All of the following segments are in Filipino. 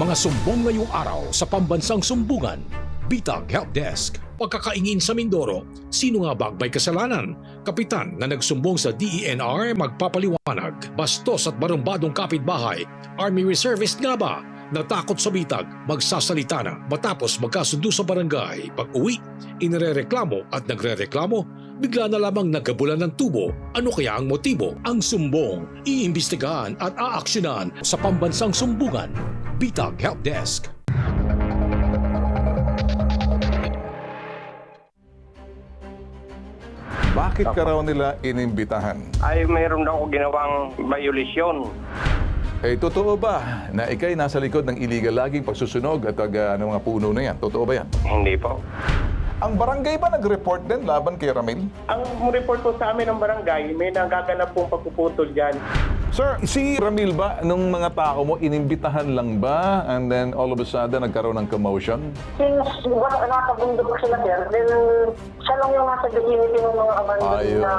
Mga sumbong ngayong araw sa pambansang sumbungan. Bitag Help Desk. Pagkakaingin sa Mindoro, sino nga ba ang may kasalanan? Kapitan na nagsumbong sa DENR magpapaliwanag. Bastos at barumbadong kapitbahay, Army Reservist nga ba? Natakot sa bitag, magsasalita na matapos magkasundo sa barangay. Pag-uwi, inirereklamo at nagrereklamo, bigla na lamang nagkabulan ng tubo. Ano kaya ang motibo? Ang sumbong, iimbestigahan at aaksyonan sa pambansang sumbungan. Bitag Help Desk. Bakit ka raw nila inimbitahan? Ay mayroon daw ako ginawang violasyon. Eh, totoo ba na ikay nasa likod ng illegal laging pagsusunog at ng mga puno na yan? Totoo ba yan? Hindi po. Ang barangay ba nag-report din laban kay Ramil? Ang report po sa amin ng barangay, may nagaganap pong pagpuputol dyan. Sir, si Ramil ba, nung mga tao mo, inimbitahan lang ba? And then all of a sudden, nagkaroon ng commotion? Since nasa bundok sila sir, then siya lang yung nasa vicinity ng mga abandoned Ayun. na...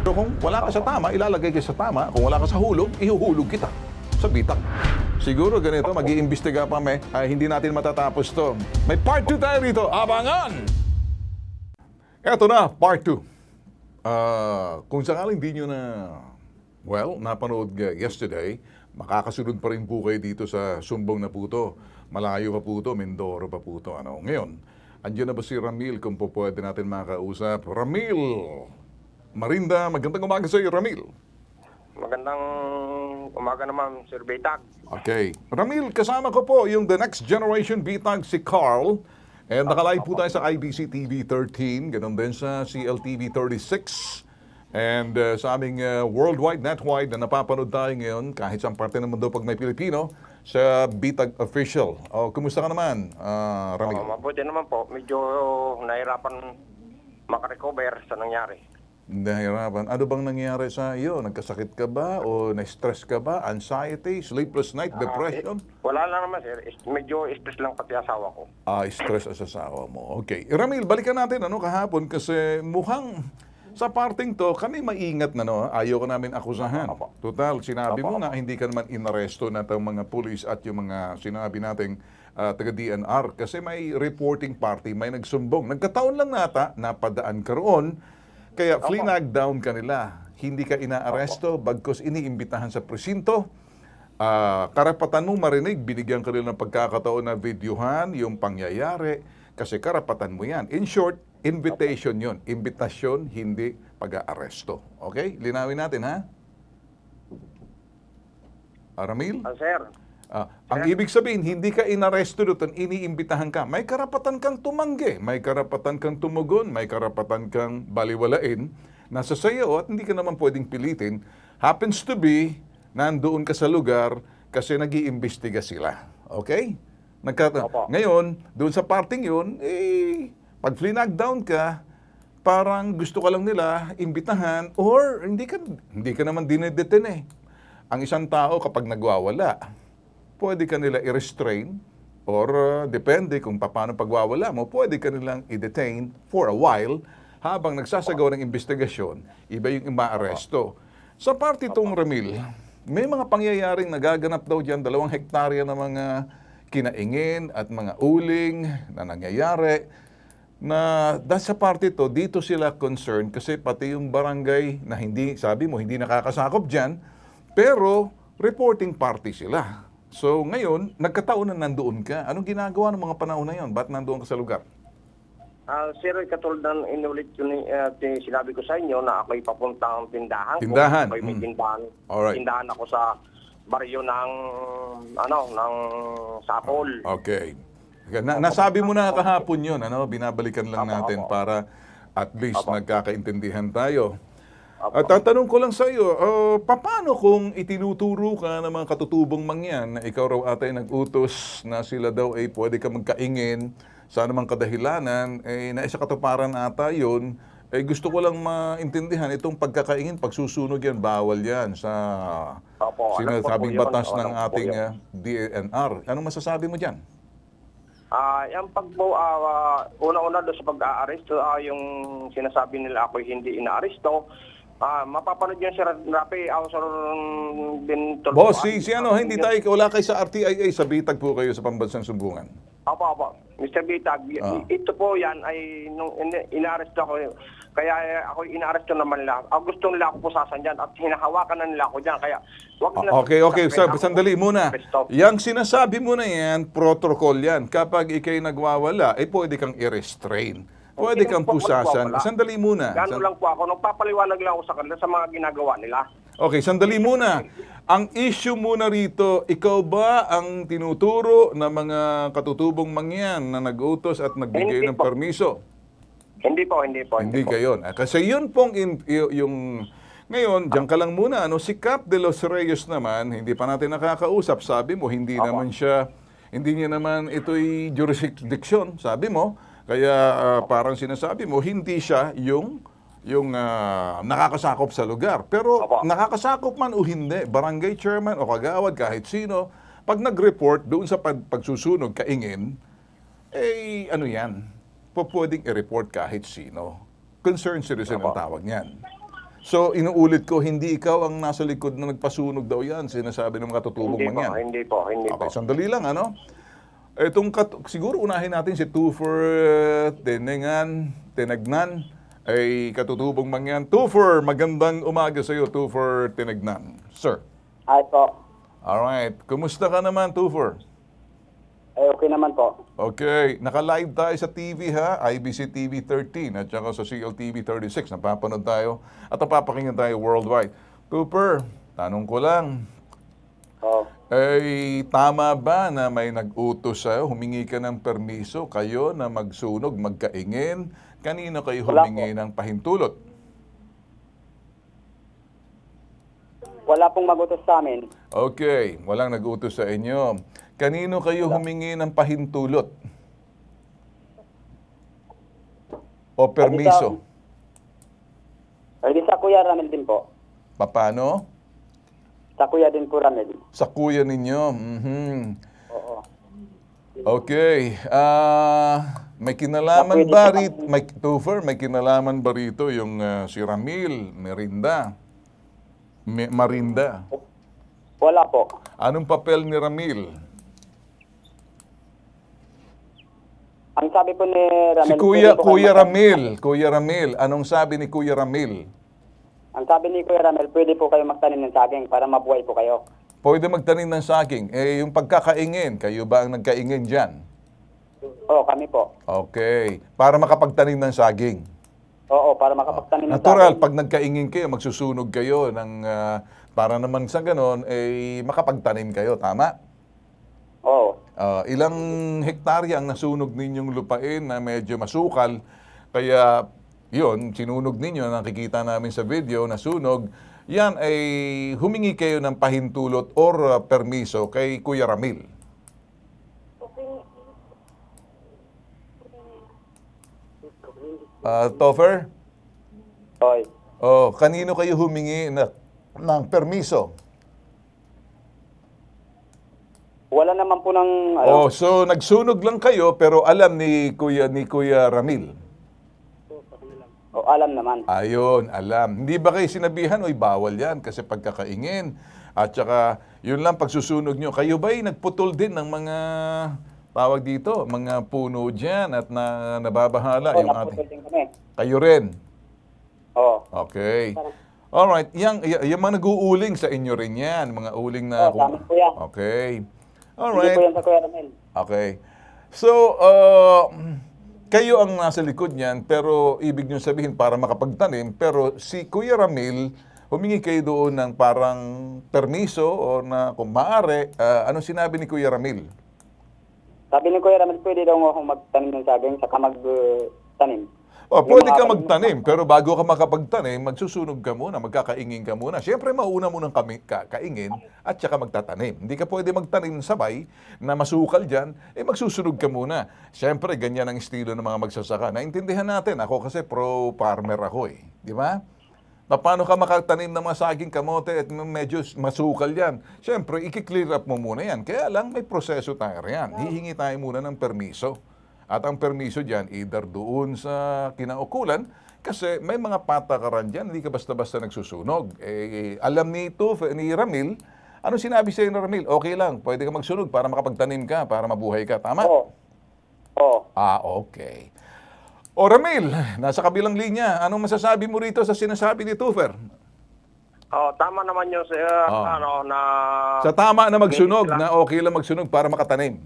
Pero kung wala ka sa tama, ilalagay ka sa tama. Kung wala ka sa hulog, ihuhulog kita sa bitak. Siguro ganito, mag-iimbestiga pa hindi natin matatapos to. May part 2 tayo rito. Abangan! Eto na, part 2. Kung sakaling di nyo napanood yesterday, makakasunod pa rin po kayo dito sa Sumbong na po to. Malayo pa po to, Mindoro pa po to. Ngayon, andyan na ba si Ramil kung po pwede natin makausap? Ramil! Marinda, magandang umaga sa iyo, Ramil. Magandang umaga naman, Sir Bitag. Okay. Ramil, kasama ko po yung The Next Generation Bitag, si Carl. And nakalive po tayo sa IBC TV 13, ganun din sa CLTV 36. And sa aming worldwide, netwide na napapanood tayo ngayon, kahit saan parte ng mundo pag may Pilipino, sa Bitag Official. Kumusta ka naman, Ramil? Mabuti naman po. Medyo nahirapan makarecover sa nangyari. Nahirapan. Ano bang nangyari sa iyo? Nagkasakit ka ba? O na-stress ka ba? Anxiety? Sleepless night? Depression? Wala lang naman, sir. Medyo stress lang pati asawa ko. Stress sa asawa mo. Okay. Ramil, balikan natin kahapon kasi mukhang sa parting to, kami maingat na ayaw ko namin akusahan. Total, sinabi mo na hindi ka naman inaresto na itong mga pulis at yung mga sinabi nating taga-DNR kasi may reporting party, may nagsumbong. Nagkataon lang nata, napadaan ka roon, kaya flinag down ka nila. Hindi ka inaaresto, bagkos iniimbitahan sa presinto. Karapatan mo marinig, binigyan ka nila ng pagkakataon na videohan, yung pangyayari, kasi karapatan mo yan. In short, invitation yun. Imbitasyon, hindi pag-aaresto. Okay? Linawin natin, ha? Ramil? Sir. Ang ibig sabihin, hindi ka inaresto doon, iniimbitahan ka. May karapatan kang tumanggi, may karapatan kang tumugon, may karapatan kang baliwalain. Nasa sayo at hindi ka naman pwedeng pilitin. Happens to be, nandoon ka sa lugar kasi nag-iimbestiga sila. Okay? Ngayon, doon sa parting yun, pag flinag down ka, parang gusto ka lang nila imbitahan or hindi ka naman dinedeten Ang isang tao kapag nagwawala, pwede ka nila i-restrain or depende kung paano pagwawala mo, pwede ka nilang i-detain for a while habang nagsasagawa ng investigasyon, iba yung ima-aresto. Sa parte itong Ramil, may mga pangyayaring nagaganap daw dyan, 2 hektarya na mga kinaingin at mga uling na nangyayari na dahil sa parte ito, dito sila concerned kasi pati yung barangay na hindi, sabi mo, hindi nakakasakop dyan, pero reporting party sila. So ngayon, nagkataon na nandoon ka. Anong ginagawa ng mga panahon na yon? Ba't nandoon ka sa lugar? Sir, katulad ng inulit ko sinabi ko sa inyo na ako'y papuntang tindahan. Tindahan? Ako'y may tindahan. Alright. Tindahan ako sa baryo ng Sapol. Okay. Nasabi mo na kahapon yun, binabalikan lang natin para at least nagkakaintindihan tayo. At tatanong ko lang sa iyo, paano kung itinuturo ka ng mga katutubong mangyan na ikaw raw atay nag-utos na sila daw ay pwede ka magkaingin sa anumang kadahilanan, naisa katuparan ata yun, gusto ko lang maintindihan itong pagkakaingin, pagsusunog yan, bawal yan sa sinasabing batas ng ating DNR. Anong masasabi mo dyan? Yung una-una doon sa pag-aaresto, yung sinasabi nila ako'y hindi inaaresto, Mapapanood yun, Sir Rafi. Sir Ben Tolpo. Boss, hindi tayo, wala kayo sa RTIA, sa Bitag po kayo sa Pambansang Sumbungan. Opo. Mr. Bitag, ito po yan ay nung inaarest ako. Kaya ako inaarest naman nila. Gusto nila ako pusasan dyan at hinahawakan na nila ako dyan. Kaya wag na. Okay. Sandali muna. Stop. Yang sinasabi mo na yan, protocol yan. Kapag ikay nagwawala, pwede kang i-restrain. Pwede kang pusasan. Sandali muna. Gano'n lang po ako. Nagpapaliwanag lang ako sa kanila sa mga ginagawa nila. Okay, sandali muna. Ang issue muna rito, ikaw ba ang tinuturo ng mga katutubong mangyan na nag-utos at nagbigay Hindi ng po. permiso? Hindi po. Hindi kayo. Kasi yun pong yung... Ngayon, diyan ka lang muna. Si Cap de los Reyes naman, hindi pa natin nakakausap. Sabi mo, hindi niya naman ito'y jurisdiction, sabi mo. Kaya parang sinasabi mo, hindi siya yung nakakasakop sa lugar. Pero nakakasakop man o hindi, barangay chairman o kagawad, kahit sino, pag nag-report doon sa pagsusunog kaingin, ano yan? Pwedeng i-report kahit sino. Concerned citizen ang tawag niyan. So, inuulit ko, hindi ikaw ang nasa likod na nagpasunog daw yan, sinasabi ng mga tutubong man yan. Hindi po. Okay, sandali lang, siguro unahin natin si Tufer Tinagnan, ay katutubong mangyan. Tufer, magandang umaga sa iyo, Tufer Tinagnan. Sir. Ay po. Alright. Kumusta ka naman, Tufer? Okay naman po. Okay. Naka-live tayo sa TV IBC TV 13 at saka sa CLTV 36. Napapanood tayo at napapakinggan tayo worldwide. Tufer, tanong ko lang. Tama ba na may nag-utos sa'yo, humingi ka ng permiso, kayo na magsunog, magkaingin? Kanino kayo humingi ng pahintulot? Wala pong mag-utos sa amin. Okay, walang nag-utos sa inyo. Kanino kayo humingi ng pahintulot? O permiso? Ay, sa Kuya Ramel din po. Paano? Sa Kuya din po Ramel. Sa kuya ninyo. Oo. Okay. May kinalaman ba rito? Tufer, may kinalaman ba rito yung si Ramil, Marinda? Wala po. Anong papel ni Ramil? Ang sabi po ni Ramel... Si Kuya Ramil. Anong sabi ni Kuya Ramil? Ang sabi ni Kuya Ramel, pwede po kayo magtanim ng saging para mabuhay po kayo. Pwede magtanim ng saging. Yung pagkakaingin, kayo ba ang nagkaingin dyan? Oo, kami po. Okay. Para makapagtanim ng saging. Oo, para makapagtanim ng Natural, saging. pag nagkaingin kayo, magsusunog kayo ng, para naman sa ganon, makapagtanim kayo. Tama? Oo. Ilang hektarya ang nasunog ninyong lupain na medyo masukal, kaya yun, sinunog ninyo, nakikita namin sa video, nasunog, yan ay humingi kayo ng pahintulot or permiso kay Kuya Ramil. Toffer? Hoy. Kanino kayo humingi ng permiso? Wala naman po ng... So nagsunog lang kayo pero alam ni Kuya Ramil. alam naman. Ayun, alam. Hindi ba kayo sinabihan, oy bawal yan kasi pagkakaingin. At saka, yun lang pagsusunog nyo. Kayo ba'y nagputol din ng mga, tawag dito, mga puno dyan at nababahala yung ating... Kami. Kayo rin? Oo. Okay. Alright, yung mga nag-uuling sa inyo rin yan, mga uling na... Tama po yan. Okay. Hindi Alright. po yan sa Kuya Ramel. Okay. So, kayo ang nasa likod niyan, pero ibig nyo sabihin para makapagtanim, pero si Kuya Ramil, humingi kayo doon ng parang permiso o na kung maaari, anong sinabi ni Kuya Ramil? Sabi ni Kuya Ramel, pwede daw ako magtanim ng saging saka magtanim. Pwede ka magtanim, pero bago ka makapagtanim, magsusunog ka muna, magkakaingin ka muna. Siyempre, mauna mo ng kaingin at saka magtatanim. Hindi ka pwede magtanim sabay na masukal dyan, magsusunog ka muna. Siyempre, ganyan ang estilo ng mga magsasaka. Naintindihan natin, ako kasi pro-farmer ako Di ba? Paano ka makatanim ng mga saging kamote at medyo masukal yan? Siyempre, i-clear up mo muna yan. Kaya lang, may proseso tayo yan. Hihingi tayo muna ng permiso. At ang permiso dyan, either doon sa kinaukulan, Kasi may mga patakaran dyan, hindi ka basta-basta nagsusunog. Alam ni Ramil, ano sinabi sa'yo ni Ramil? Okay lang, pwede ka magsunog para makapagtanim ka, para mabuhay ka. Tama? Oo. Oo. Okay. O Ramil, nasa kabilang linya, anong masasabi mo rito sa sinasabi ni Tufer? Tama naman yun, sir, na... Sa tama na magsunog, na okay lang magsunog para makatanim.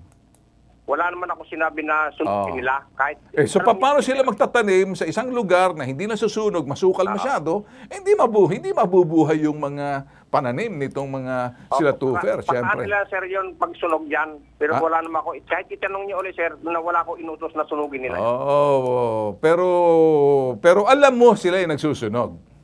Wala naman ako sinabi na sunugin nila. Kahit, So paano sila magtatanim sa isang lugar na hindi nasusunog, masukal masyado, hindi mabubuhay yung mga pananim nitong mga sila Tufer, Paano syempre. nila, sir, yun pagsunog yan? Pero wala naman ako, kahit itanong niyo ulit, sir, na wala ako inutos na sunugin nila. Pero alam mo sila yung nagsusunog.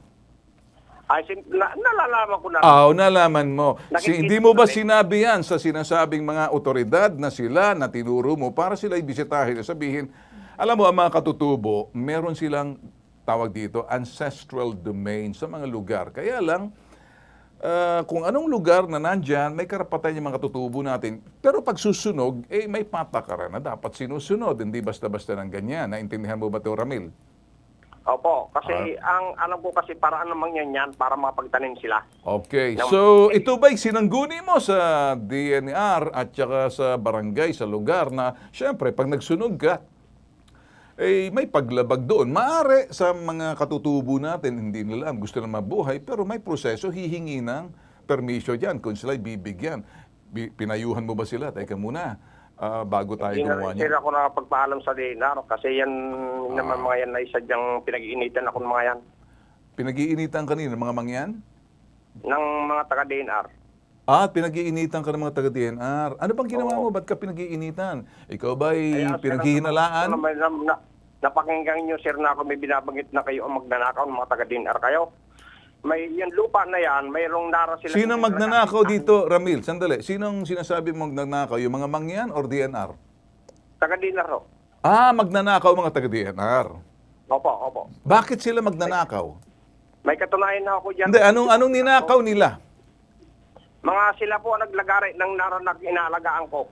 Nalalaman ko na. Nalaman mo. Hindi mo ba sinabi yan sa sinasabing mga otoridad na sila, na tinuro mo, para sila ibisitahin at sabihin, alam mo, ang mga katutubo, meron silang, tawag dito, ancestral domain sa mga lugar. Kaya lang, kung anong lugar na nandyan, may karapatan yung mga katutubo natin. Pero pag susunog, may patakaran na dapat sinusunod. Hindi basta-basta ng ganyan. Naintindihan mo ba ito, Ramil? Opo, kasi ang alam ko kasi paraan naman yan para mapagtanim sila. Okay. So, ito ba'y sinangguni mo sa DNR at saka sa barangay, sa lugar na, syempre, pag nagsunog ka, may paglabag doon. Maaari sa mga katutubo natin, hindi nila alam, gusto na mabuhay, pero may proseso, hihingi ng permisyo dyan kung sila'y bibigyan. Pinayuhan mo ba sila? Teka muna. Bago tayo gumawa niya. Hindi na ako nakapagpaalam sa DNR kasi yan naman mga yan ay sadyang pinag-iinitan ako ng mga yan. Pinag-iinitan kanina mga mangyan? Ng mga taga-DNR. Pinag-iinitan ka ng mga taga-DNR. Ano bang ginawa mo? Ba't ka pinag-iinitan? Ikaw ba'y pinaghihinalaan? Napakinggan niyo, sir, na ako may binabanggit na kayo ang magnanakaw ng mga taga-DNR kayo. May yung lupa na yan, mayroong nara sila. Sinong magnanakaw dito, Ramil? Sandali. Sinong sinasabi mong magnanakaw? Yung mga mangyan or DNR? Taga-DNR ho. Magnanakaw mga taga-DNR. Opo. Bakit sila magnanakaw? May katunayan na ako dyan. Hindi, anong ninakaw nila? Mga sila po ang naglagari ng nara na inaalagaan ko.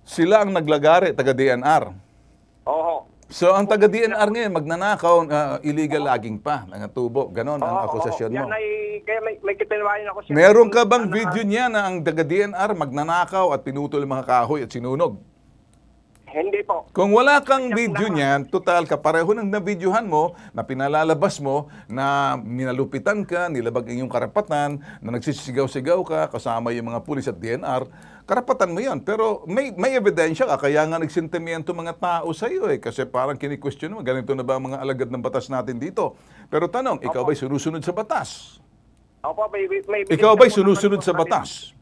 Sila ang naglagari, taga-DNR. Oho. So, ang taga-DNR ngayon, magnanakaw, illegal logging pa, tubo. Ganon ang akusasyon mo. Yan ay, kaya may katunayan ako siya. Meron ka bang video niya na ang taga-DNR magnanakaw at pinutol ang mga kahoy at sinunog? Hindi po. Kung wala kang video niyan, total ka, pareho ng na-videohan mo, na pinalalabas mo, na minalupitan ka, nilabag ang iyong karapatan, na nagsisigaw-sigaw ka, kasama yung mga pulis at DNR, karapatan mo yan. Pero may ebidensya ka, kaya nga nagsentimiento mga tao sa iyo kasi parang kini-question mo, ganito na ba ang mga alagad ng batas natin dito? Pero tanong, ikaw ba'y sunusunod sa batas? Opo, may Ikaw ba'y sunusunod sa batas?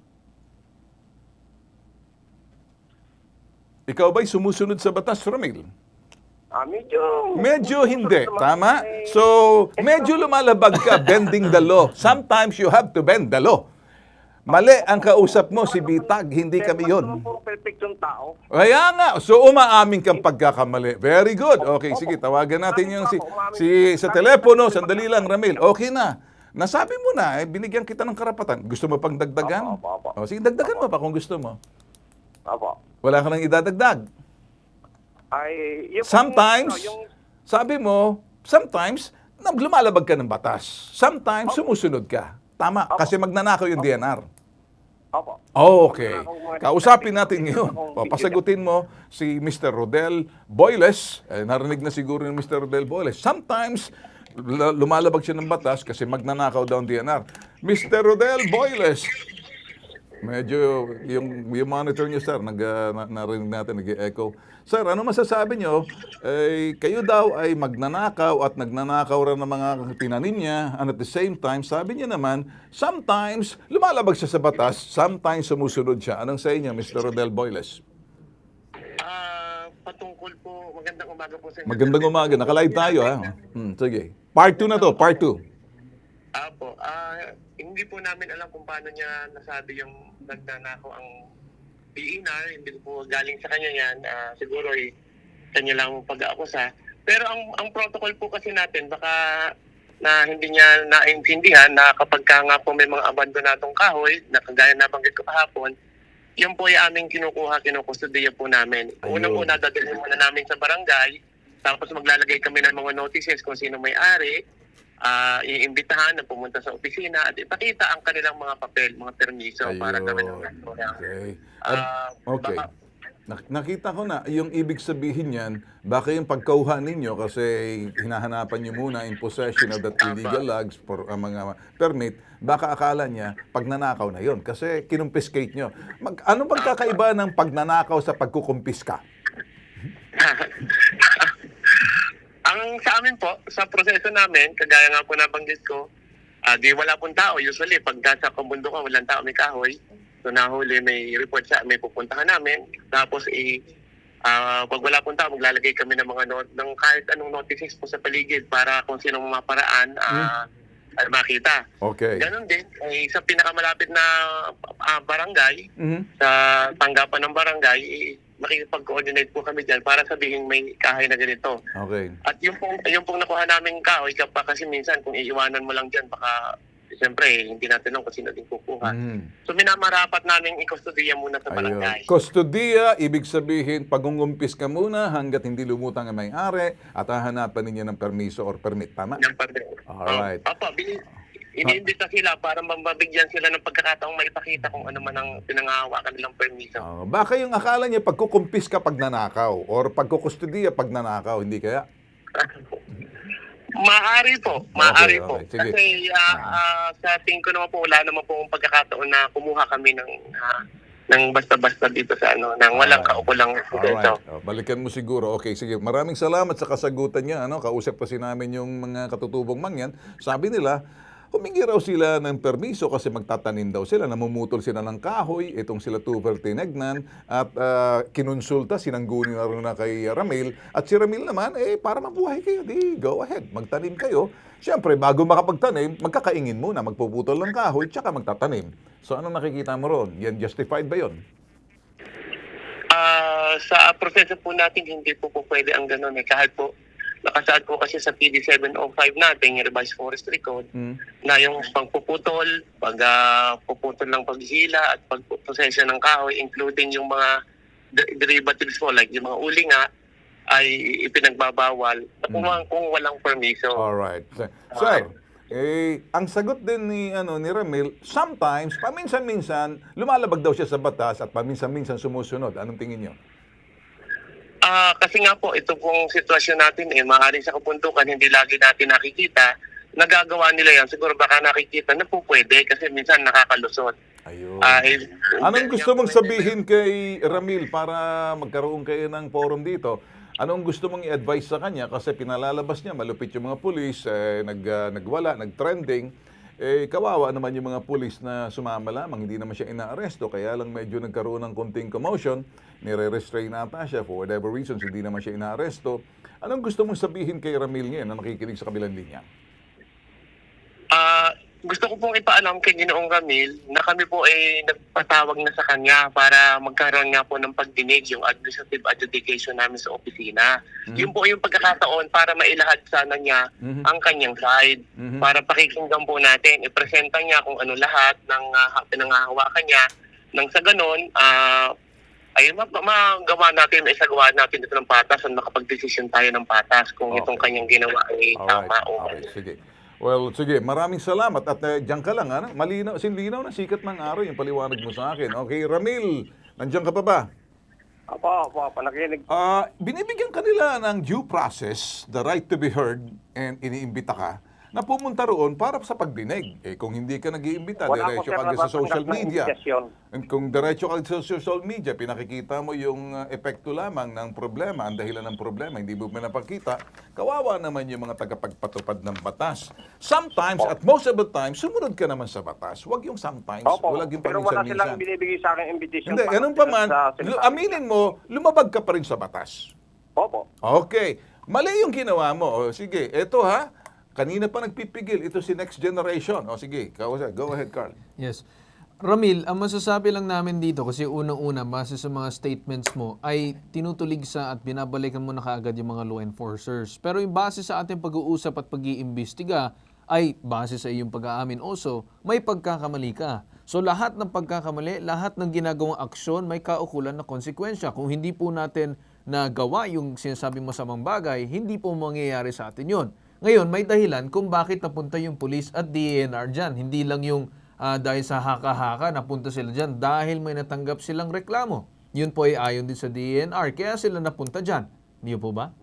Ikaw ba'y sumusunod sa batas, Ramil? Medyo hindi. Tama? So, medyo lumalabag ka, bending the law. Sometimes you have to bend the law. Mali ang kausap mo, si Bitag, hindi kami yun. Perfectong tao. Kaya nga, so umaamin kang pagkakamali. Very good. Okay, sige, tawagan natin yung sa telepono, sandali lang, Ramil. Okay na. Nasabi mo na, binigyan kita ng karapatan. Gusto mo pang dagdagan? Opo. Sige, dagdagan mo pa kung gusto mo. Opo. Wala ka nang idadagdag. Sometimes, sabi mo, sometimes, lumalabag ka ng batas. Sometimes, sumusunod ka. Tama, kasi magnanakaw yung DNR. Opo. Okay. Kausapin natin ngayon. Pasagutin mo si Mr. Rodel Boyles. Narinig na siguro ni Mr. Rodel Boyles. Sometimes, lumalabag siya ng batas kasi magnanakaw daw ang DNR. Mr. Rodel Boyles, medyo yung monitor niyo, sir, narinig natin, nag-echo. Sir, ano masasabi niyo? Kayo daw ay magnanakaw at nagnanakaw rin ng mga tinanim niya, and at the same time, sabi niya naman, sometimes lumalabag siya sa batas, sometimes sumusunod siya. Anong sa inyo, Mr. Rodel Boyles? Patungkol po, magandang umaga po sa inyo. Magandang umaga. Nakalive tayo, ha? Sige. Part 2 na to, part 2. Apo, hindi po namin alam kung paano niya nasabi yung nagnanakaw ang DNR, hindi po galing sa kanya yan. Siguro kanya lang pag-aakusa. Pero ang protocol po kasi natin, baka na hindi niya naintindihan na kapag ka nga po may mga abandonadong kahoy, na kagaya nabanggit ko kahapon, yun po yung aming kinukustudiya po namin. Una po, nadadalhin muna namin sa barangay Tapos maglalagay kami ng mga notices kung sino may-ari, iimbitahan na pumunta sa opisina at ipakita ang kanilang mga papel, mga permiso para kami ng Okay. Okay. baka- Nakita ko na, yung ibig sabihin yan, baka yung pagkauha ninyo kasi hinahanapan nyo muna in possession of that illegal logs for mga permit, baka akala niya pagnanakaw na yon kasi kinumpiskate nyo. Ano bang kakaiba ng pagnanakaw sa pagkukumpiska? Ang sa amin po, sa proseso namin, kagaya nga po nabanggit ko, di wala pong tao. Usually, pagka sa kabundukan, walang tao, may kahoy. So nahuli, may report may pupuntahan namin. Tapos, pag wala pong tao, maglalagay kami ng mga ng kahit anong notices po sa paligid para kung sinong maparaan ay makita. Okay. Ganon din, sa pinakamalapit na barangay, Mhm. sa tanggapan ng barangay, makikipag-coordinate po kami dyan para sabihin may kahoy na ganito. Okay. At yung pong nakuha namin kahoy, kasi minsan kung iiwanan mo lang dyan, baka siyempre hindi natin alam kung sino din kukuha. So minamarapat namin i-custodiya muna sa barangay. Ayun. Kustodiya, ibig sabihin, pagungumpis ka muna hanggat hindi lumutang ang may-ari at hahanapan ninyo ng permiso or permit. Tama? Ng permit. Alright. Iniimbita sila para mabigyan sila ng pagkakataong maipakita kung ano man ang pinangahawakan nilang permiso. Baka yung akala niya pagkukumpis ka pag nanakaw or pagkukustodiya pag nanakaw, hindi kaya? Maaari po. Maaari Okay, po. okay. Sige. Kasi sa tingin ko naman po, wala naman po ang pagkakataon na kumuha kami ng basta-basta dito sa nang walang kaukulang proseso. Alright. Balikan mo siguro. Okay, sige. Maraming salamat sa kasagutan niya. Kausap kasi namin yung mga katutubong mangyan. Sabi nila, humingi raw sila ng permiso kasi magtatanim daw sila. Namumutol sila ng kahoy. Itong sila Tuver tinegnan. At kinonsulta, sinangguni na rin na kay Ramil. At si Ramil naman, para mabuhay kayo, di go ahead. Magtanim kayo. Siyempre, bago makapagtanim, magkakaingin muna. Magpuputol ng kahoy, tsaka magtatanim. So, anong nakikita mo ron? Yan justified ba yon? Sa proseso po natin, hindi po pwede ang gano'n. Kahit po, nakasaad po kasi sa PD 705 natin, yung Revised Forestry Code, na yung pagpuputol, pagpuputol ng paghila at pagproseso ng kahoy, including yung mga derivatives po, like yung mga ulinga, ay ipinagbabawal kung walang permiso. Alright. Sir, ang sagot din ni Ramil, sometimes, paminsan-minsan, lumalabag daw siya sa batas at paminsan-minsan sumusunod. Anong tingin niyo? Kasi nga po, ito pong sitwasyon natin, maaaring sa kapuntukan, hindi lagi natin nakikita. Nagagawa nila yan. Siguro baka nakikita na po pwede kasi minsan nakakalusot. Ayun. Anong Anong gusto mong sabihin kay Ramil para magkaroon kayo ng forum dito? Anong gusto mong i-advise sa kanya? Kasi pinalalabas niya, malupit yung mga pulis, nagwala, nagtrending. Kawawa naman yung mga pulis na sumama lamang, hindi naman siya inaaresto, kaya lang medyo nagkaroon ng konting commotion, nire-restrain ata siya for whatever reasons, hindi naman siya inaaresto. Anong gusto mong sabihin kay Ramil ngayon na nakikinig sa kabilang linya? Gusto ko pong ipaalam kay Ginoong Ramil na kami po ay nagpatawag na sa kanya para magkaroon nga po ng pagdinig yung administrative adjudication namin sa opisina. Yun po yung pagkakataon para mailahad sana niya ang kanyang side. Para pakikinggan po natin, ipresenta niya kung ano lahat ng pinangahawakan niya. Nang sa ganon, ay magawa natin, isagawa natin ito ng patas at makapag-desisyon tayo ng patas kung itong kanyang ginawa ay tama o Okay, sige. Well, sige, maraming salamat at diyan ka lang, malinaw, sinlinaw na sikat ng araw yung paliwanag mo sa akin. Okay, Ramil, nandiyan ka pa ba? Opo, nakikinig. Binibigyan kanila ng due process, the right to be heard, and iniimbita ka na pumunta roon para sa pagdinig. Kung hindi ka nag-iimbita, Wala po, diretso sir, ka sa social natanggap ng media. invitasyon. Kung diretso ka sa social media, pinakikita mo yung epekto lamang ng problema, ang dahilan ng problema, hindi mo pinapakita, kawawa naman yung mga tagapagpatupad ng batas. Sometimes, at most of the time, sumunod ka naman sa batas. Huwag yung sometimes, wala yung pero wala silang paminsan-minsan. binibigay sa akin invitation. Hindi, ganun pa man, aminin mo, lumabag ka pa rin sa batas. Opo. Okay. Mali yung ginawa mo. O, sige, eto kanina pa nagpipigil. Ito si Next Generation. O sige, go ahead, Carl. Yes. Ramil, ang masasabi lang namin dito, kasi unang-una, base sa mga statements mo, ay tinutulig sa at binabalikan mo na kaagad yung mga law enforcers. Pero yung base sa ating pag-uusap at pag-iimbestiga, ay base sa iyong pag-aamin also, may pagkakamali ka. So lahat ng pagkakamali, lahat ng ginagawang aksyon, may kaukulan na konsekwensya. Kung hindi po natin na gawa yung sinasabi mo sa mga bagay, hindi po mangyayari sa atin yun. Ngayon, may dahilan kung bakit napunta yung police at DENR dyan. Hindi lang yung dahil sa haka-haka napunta sila dyan dahil may natanggap silang reklamo. Yun po ay ayon din sa DENR. Kaya sila napunta dyan. Hindi po ba?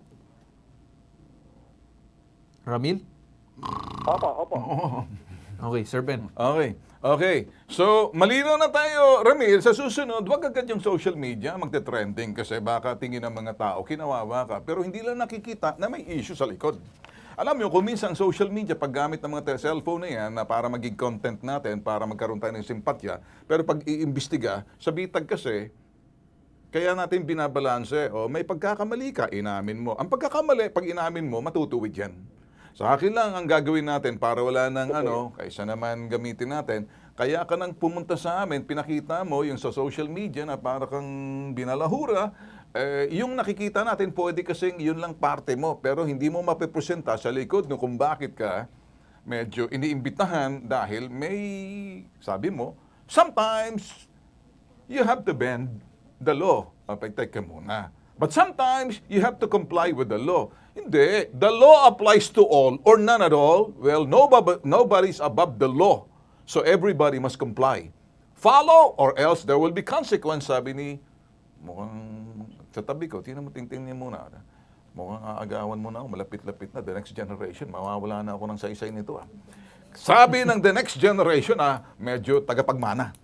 Ramil? Opo. Okay, Sir Ben. Okay. So, malinaw na tayo, Ramil, sa susunod, wag agad yung social media magte-trending kasi baka tingin ng mga tao, kinawawa ka. Pero hindi lang nakikita na may issue sa likod. Alam mo, kung minsan social media, paggamit ng mga cellphone na yan na para maging content natin, para magkaroon tayo ng simpatya, pero pag iimbestiga, sa bitag kasi, kaya natin binabalanse, may pagkakamali ka, inamin mo. Ang pagkakamali, pag inamin mo, matutuwid yan. Sa akin lang ang gagawin natin para wala ng kaysa naman gamitin natin, kaya ka nang pumunta sa amin, pinakita mo yung sa social media na para kang binalahura, yung nakikita natin, pwede kasing yun lang parte mo, pero hindi mo mapipresenta sa likod no kung bakit ka medyo iniimbitahan dahil may, sabi mo, sometimes you have to bend the law. Teka muna. But sometimes you have to comply with the law. Hindi. The law applies to all or none at all. Well, nobody's above the law. So everybody must comply. Follow or else there will be consequence, sabi ni mukhang sa tabi ko, tingnan niya muna. Mukhang aagawan mo na ako, malapit-lapit na, the next generation, mawawala na ako ng saysay nito. Sabi ng the next generation, medyo tagapagmana.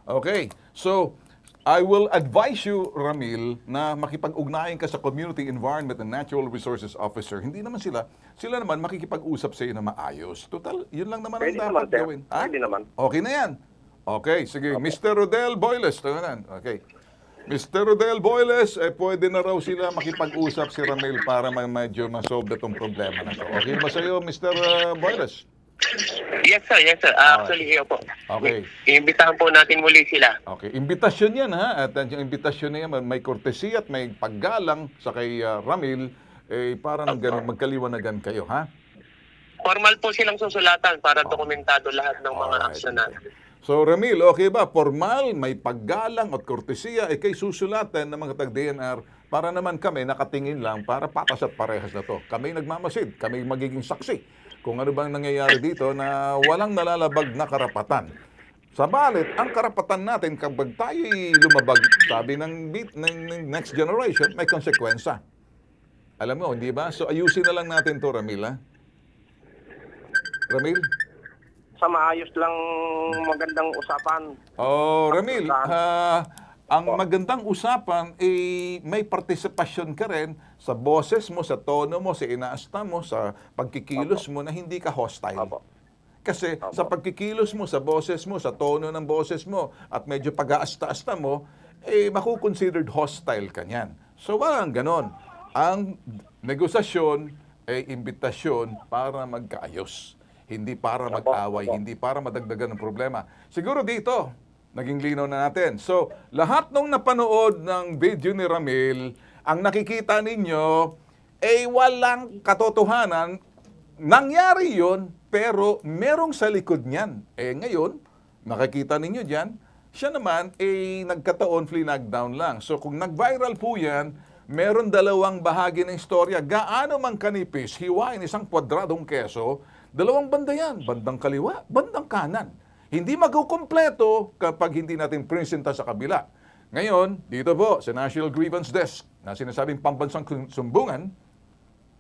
Okay, so, I will advise you, Ramil, na makipag-ugnayan ka sa Community Environment and Natural Resources Officer. Hindi naman sila naman makikipag-usap sa iyo na maayos. Total, yun lang naman Pwede ang dapat naman, sir. gawin. Pwede naman. Okay na yan. Okay, sige. Mr. Rodel Boyles. Okay. Mr. Rodel Boyles, pwede na raw sila makipag-usap si Ramil para medyo ma-solve itong problema na ito. Okay ba sa iyo, Mr. Boyles? Yes, sir. Actually, iyo po. Okay. Iimbitahan po natin muli sila. Okay. Imbitasyon yan, ha? At yung imbitasyon na yan, may kortesiya at may paggalang sa kay Ramil, para nang ganun, magkaliwanagan kayo, ha? Formal po silang susulatan para dokumentado lahat ng mga Alright. aksyon natin. So, Ramil, okay ba? Formal, may paggalang at kortesiya, kay susulatan ng mga tag-DNR para naman kami nakatingin lang para patas at parehas na to. Kami nagmamasid, kami magiging saksi kung ano bang nangyayari dito na walang nalalabag na karapatan. Sa balit, ang karapatan natin kapag tayo'y lumabag, sabi ng next generation, may konsekwensya. Alam mo, hindi ba? So, ayusin na lang natin to, Ramil, ha? Ramil? Sa maayos lang magandang usapan. Ramil, ang magandang usapan may partisipasyon ka rin sa boses mo, sa tono mo, sa inaasta mo, sa pagkikilos mo na hindi ka hostile. Opo. Kasi sa pagkikilos mo, sa boses mo, sa tono ng boses mo, at medyo pag-aasta-asta mo, makukonsidered hostile ka niyan. So, walang ganon. Ang negosasyon ay imbitasyon para magkaayos. Hindi para mag-away, hindi para madagdagan ng problema. Siguro dito, naging linaw na natin. So, lahat nung napanood ng video ni Ramil, ang nakikita ninyo, walang katotohanan. Nangyari yon, pero merong sa likod niyan. Ngayon, nakikita ninyo dyan, siya naman, nagkataon, flinag-down lang. So, kung nag-viral po yan, meron dalawang bahagi ng istorya. Gaano man kanipis, hiwain isang kwadradong keso, dalawang banda yan, bandang kaliwa, bandang kanan. Hindi magkukumpleto kapag hindi natin presenta sa kabila. Ngayon, dito po sa National Grievance Desk na sinasabing pambansang sumbungan,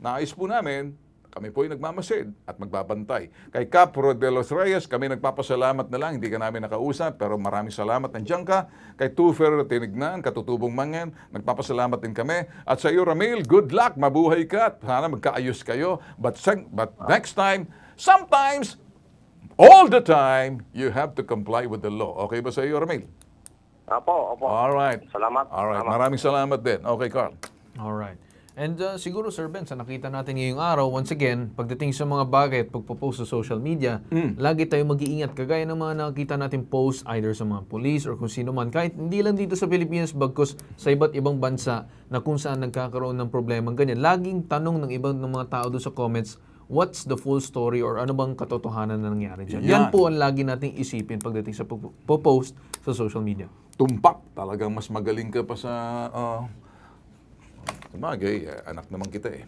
nais po namin, kami po ay nagmamasid at magbabantay. Kay Capro de los Reyes, kami nagpapasalamat na lang, hindi ka namin nakausap, pero maraming salamat, nandiyan ka. Kay Tufer Tinignan, Katutubong Mangen, nagpapasalamat din kami. At sa iyo, Ramil, good luck, mabuhay ka, at sana magkaayos kayo. But next time, sometimes, all the time, you have to comply with the law. Okay ba sa iyo, Ramil? Opo. Alright. Salamat. Alright, maraming salamat din. Okay, Carl. Alright. And siguro, Sir Ben, sa nakita natin ngayong araw, once again, pagdating sa mga bagay at pagpo-post sa social media, lagi tayo mag-iingat. Kagaya ng mga nakita natin post either sa mga police or kung sino man. Kahit hindi lang dito sa Pilipinas, bagkus sa iba't ibang bansa na kung saan nagkakaroon ng problema ganyan. Laging tanong ng ibang ng mga tao doon sa comments, what's the full story or ano bang katotohanan na nangyari dyan? Yan po ang lagi nating isipin pagdating sa post sa social media. Tumpak. Talagang mas magaling ka pa sa Sabagay, anak naman kita eh.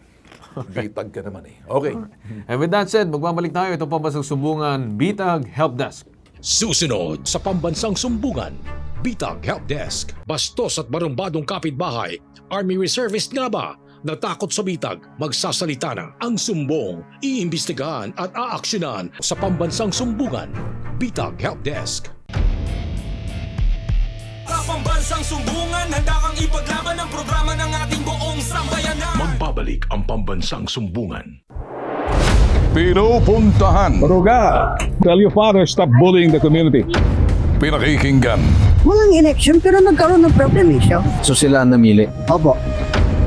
Bitag ka naman eh. Okay. And with that said, magbabalik tayo. Ito pambansang sumbungan, Bitag Help Desk. Susunod sa pambansang sumbungan, Bitag Help Desk. Bastos at barumbadong kapitbahay, Army Reservist nga ba? Natakot sa bitag, magsasalita na ang sumbong, iimbestigahan at aaksyonan sa pambansang sumbungan. Bitag Help Desk. Sa pambansang sumbungan, handa kang ipaglaban ang programa ng ating buong sambayanan. Magbabalik ang pambansang sumbungan. Pinupuntahan. Ruga, tell your father stop bullying the community. Pinakikinggan. Walang election pero nagkaroon ng problem siya. So sila ang namili? Opo.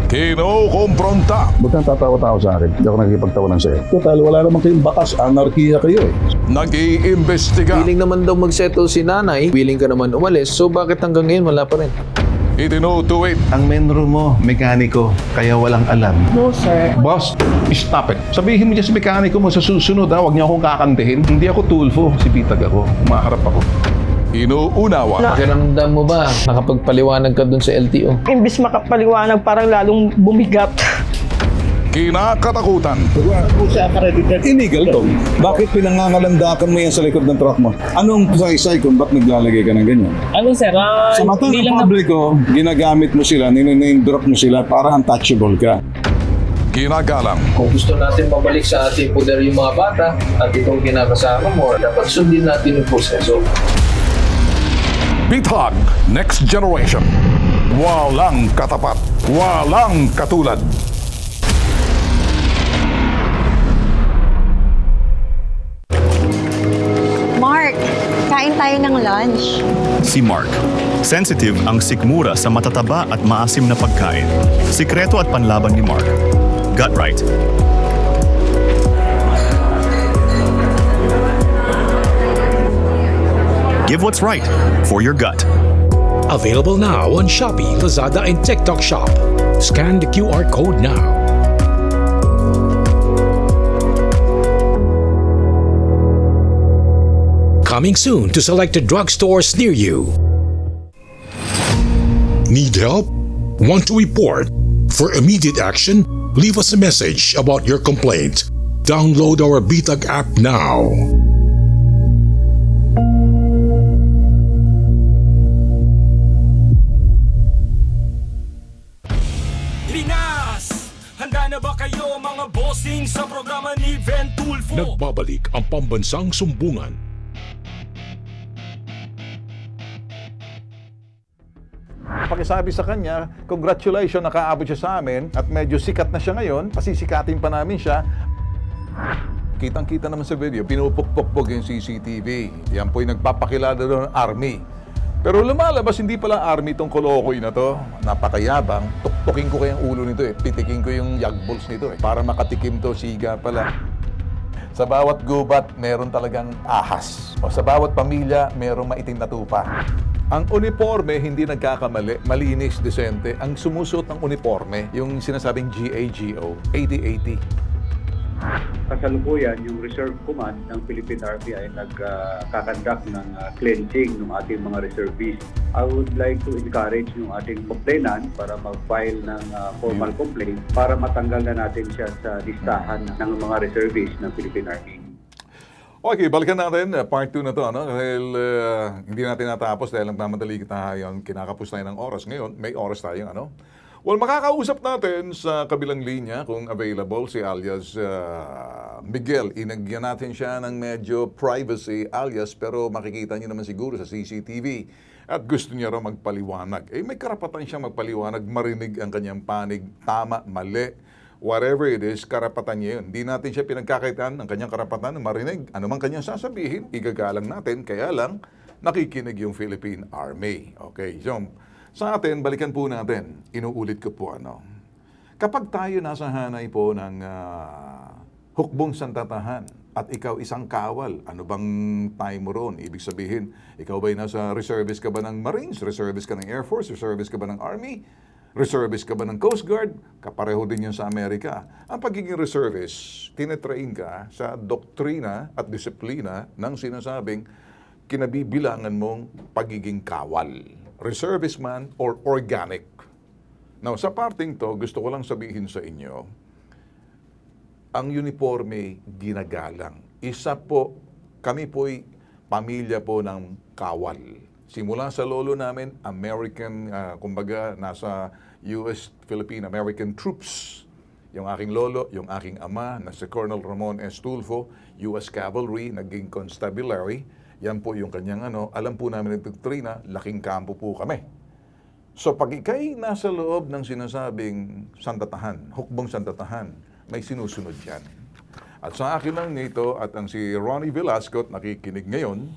Kinukompronta. Ba't nang tatawa-tawa sa akin? Hindi ako nakikipagtawanan sa'yo. Total, wala naman kayong bakas. Anarkiya kayo eh. Nag-iimbestiga. Willing naman daw mag-settle si nanay, willing ka naman umalis, so bakit hanggang ngayon wala pa rin? Itinutuwid. Ang menro mo, mekaniko, kaya walang alam. No, sir. Boss, stop it. Sabihin mo dyan sa mekaniko mo sa susunod huwag niyo akong kakantihin. Hindi ako tulfo, si Bitag ako. Umaharap ako. Inuunawa. Pakiramdam mo ba, nakapagpaliwanag ka dun sa LTO? Imbis makapaliwanag, parang lalong bumigat. Kinakatakutan. Illegal to. Bakit pinangangalandakan mo yan sa likod ng truck mo? Anong saysay kung ba't naglalagay ka ng ganyan? Ano sir, Sa mata ng publiko, ginagamit mo sila, niname drop mo sila para untouchable ka. Ginagalang. Kung gusto natin mabalik sa ating poder yung mga bata at itong kinakasama mo, dapat sundin natin yung proseso. Bitag Next Generation. Walang katapat. Walang katulad. Mark, kain tayo ng lunch. Si Mark. Sensitive ang sikmura sa matataba at maasim na pagkain. Sikreto at panlaban ni Mark. Gut Right. Give what's right for your gut. Available now on Shopee, Lazada, and TikTok Shop. Scan the QR code now. Coming soon to selected drugstores near you. Need help? Want to report? For immediate action, leave us a message about your complaint. Download our Bitag app now. Linas! Handa na ba kayo mga bossing sa programa ni Ven Tulfo? Nagbabalik ang pambansang sumbungan. Pakisabi sa kanya, congratulations, nakaabot siya sa amin at medyo sikat na siya ngayon, pasisikatin pa namin siya. Kitang-kita naman sa video, pinupukpok yung CCTV. Yan po'y nagpapakilala doon ng Army. Pero lumalabas, hindi pala Army tong kolokoy na to. Napakayabang. Tuktukin ko kayang ulo nito eh. Pitikin ko yung yagbols nito eh. Para makatikim to, siga pala. Sa bawat gubat, meron talagang ahas. O sa bawat pamilya, merong maitim na tupa. Ang uniforme, hindi nagkakamali, malinis, desente. Ang sumusuot ng uniforme, yung sinasabing GAGO, 8080. Kasalukuyan, yung Reserve Command ng Philippine Army ay nagkakandak ng cleansing ng ating mga reservists. I would like to encourage yung ating complainant para mag-file ng formal complaint para matanggal na natin siya sa listahan ng mga reservists ng Philippine Army. Okay, balikan natin. Part 2 na to, ano? Dahil hindi natin natapos dahil nagmamadali tayo, kinakapos tayo ng oras. Ngayon, may oras tayo, ano? Well, makakausap natin sa kabilang linya, kung available, si alias Miguel. Inagyan natin siya ng medyo privacy alias, pero makikita niyo naman siguro sa CCTV. At gusto niya raw magpaliwanag. Eh, may karapatan siya magpaliwanag, marinig ang kanyang panig, tama, mali. Whatever it is, karapatan niya yun. Hindi natin siya pinagkakaitan ng kanyang karapatan na marinig. Ano man kanyang sasabihin, igagalang natin. Kaya lang, nakikinig yung Philippine Army. Okay, so sa atin, balikan po natin. Inuulit ko po, ano. Kapag tayo nasa hanay po ng hukbong santatahan at ikaw isang kawal, ano bang time mo ron? Ibig sabihin, ikaw ba'y nasa reservist ka ba ng Marines? Reservist ka ng Air Force? Reservist ka ba ng Army? Reservist ka ba ng Coast Guard? Kapareho din yun sa Amerika. Ang pagiging reservist, tinetrain ka sa doktrina at disiplina ng sinasabing kinabibilangan mong pagiging kawal. Reservist man or organic. Now, sa parting to, gusto ko lang sabihin sa inyo, ang uniforme ginagalang. Isa po, kami po'y pamilya po ng kawal. Simula sa lolo namin, American, kumbaga, nasa US, Philippine-American troops. Yung aking lolo, yung aking ama, na si Colonel Ramon S. Tulfo, US Cavalry, naging constabulary. Yan po yung kanyang alam po namin ng doktrina, laking kampo po kami. So pag ikay nasa loob ng sinasabing sandatahan, hukbong sandatahan, may sinusunod yan. At sa akin lang nito, at ang si Ronnie Velasco nakikinig ngayon,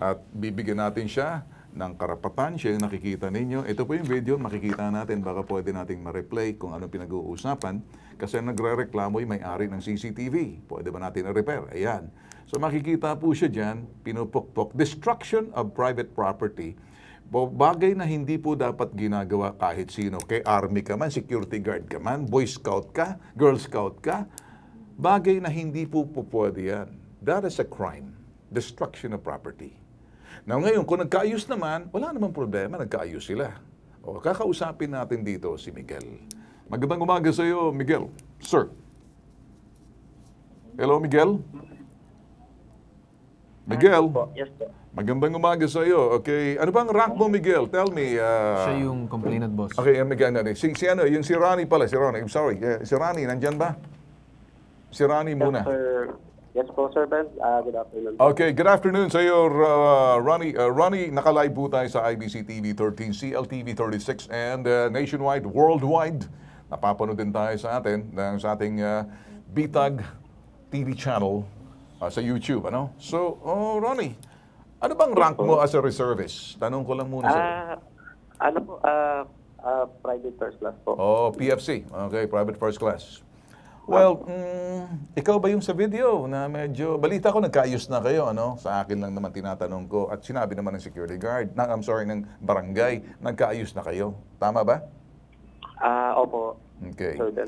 at bibigyan natin siya ng karapatan, siya yung nakikita ninyo. Ito po yung video, makikita natin, baka pwede nating ma-replay kung anong pinag-uusapan. Kasi nagre-reklamo yung may-ari ng CCTV. Pwede ba natin na-repair? Ayan. So makikita po siya dyan, pinupukpok. Destruction of private property. Bagay na hindi po dapat ginagawa kahit sino. Kay army ka man, security guard ka man, boy scout ka, girl scout ka. Bagay na hindi po pwede yan. That is a crime. Destruction of property. Now ngayon, kung nagkaayos naman, wala namang problema, nagkaayos sila. O, kakausapin natin dito si Miguel. Magandang umaga sa iyo, Miguel. Sir. Hello, Miguel? Miguel? Yes po. Magandang umaga sa iyo. Okay, ano bang rank mo, Miguel? Tell me. Siya yung complainant, boss. Okay, Miguel, yung si Ronnie pala, si Ronnie. I'm sorry. Si Ronnie, nandyan ba? Si Ronnie muna. Yes po, Sir Ben. Good afternoon. Okay, good afternoon sa iyo, Ronnie. Ronnie, naka-live po tayo sa IBC TV 13, CLTV 36, and nationwide, worldwide. Napapanood din tayo sa ating Bitag TV channel sa YouTube. Ano? So, Ronnie, ano bang rank mo as a reservist? Tanong ko lang muna sa iyo. Private first class po. Oh, PFC. Okay, private first class. Well, ikaw ba yung sa video na medyo, balita ko nagkaayos na kayo, Sa akin lang naman tinatanong ko at sinabi naman ng security guard, ng barangay, nagkaayos na kayo. Tama ba? Opo. Okay. Sir Ben.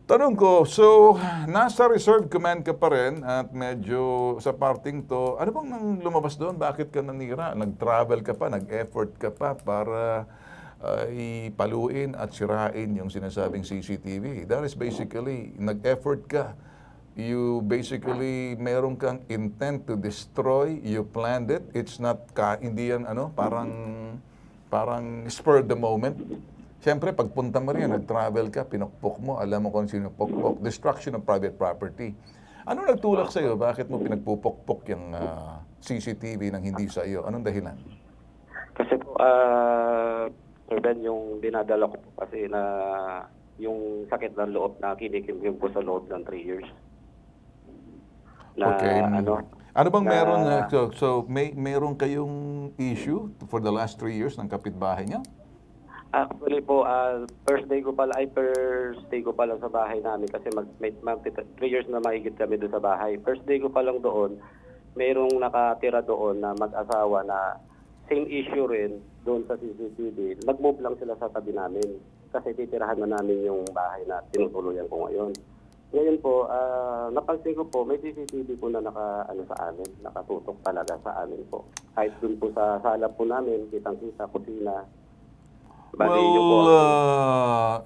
Tanong ko, so, nasa reserve command ka pa rin at medyo sa parting to, ano bang nang lumabas doon? Bakit ka nanira? Nag-travel ka pa, nag-effort ka pa para ipaluin at sirain yung sinasabing CCTV. That is basically, nag-effort ka. You basically, meron kang intent to destroy, you planned it. It's not, hindi yan, parang spur the moment. Siyempre, pagpunta mo rin, nag-travel ka, pinukpok mo, alam mo kung sino pukpok. Destruction of private property. Ano nagtulak sa'yo? Bakit mo pinagpupukpok yung CCTV ng hindi sa iyo? Anong dahilan? Kasi po, Sir Ben, yung dinadala ko po kasi na yung sakit ng loob na kinikimkim ko sa loob ng 3 years. Na, okay. Ano bang meron? Meron kayong issue for the last 3 years ng kapitbahay niya? Actually po, first day ko pala sa bahay namin kasi 3 years na mahigit kami doon sa bahay. First day ko pa lang doon, mayroong nakatira doon na mag-asawa na same issue rin doon sa CCTV. Nag-move lang sila sa tabi namin kasi titirahan na namin yung bahay na tinutuluyan ko ngayon. Ngayon po, napansin ko po, may CCTV po na nakatutok talaga sa amin po. Kahit doon po sa sala po namin, kitang-kita, kusina.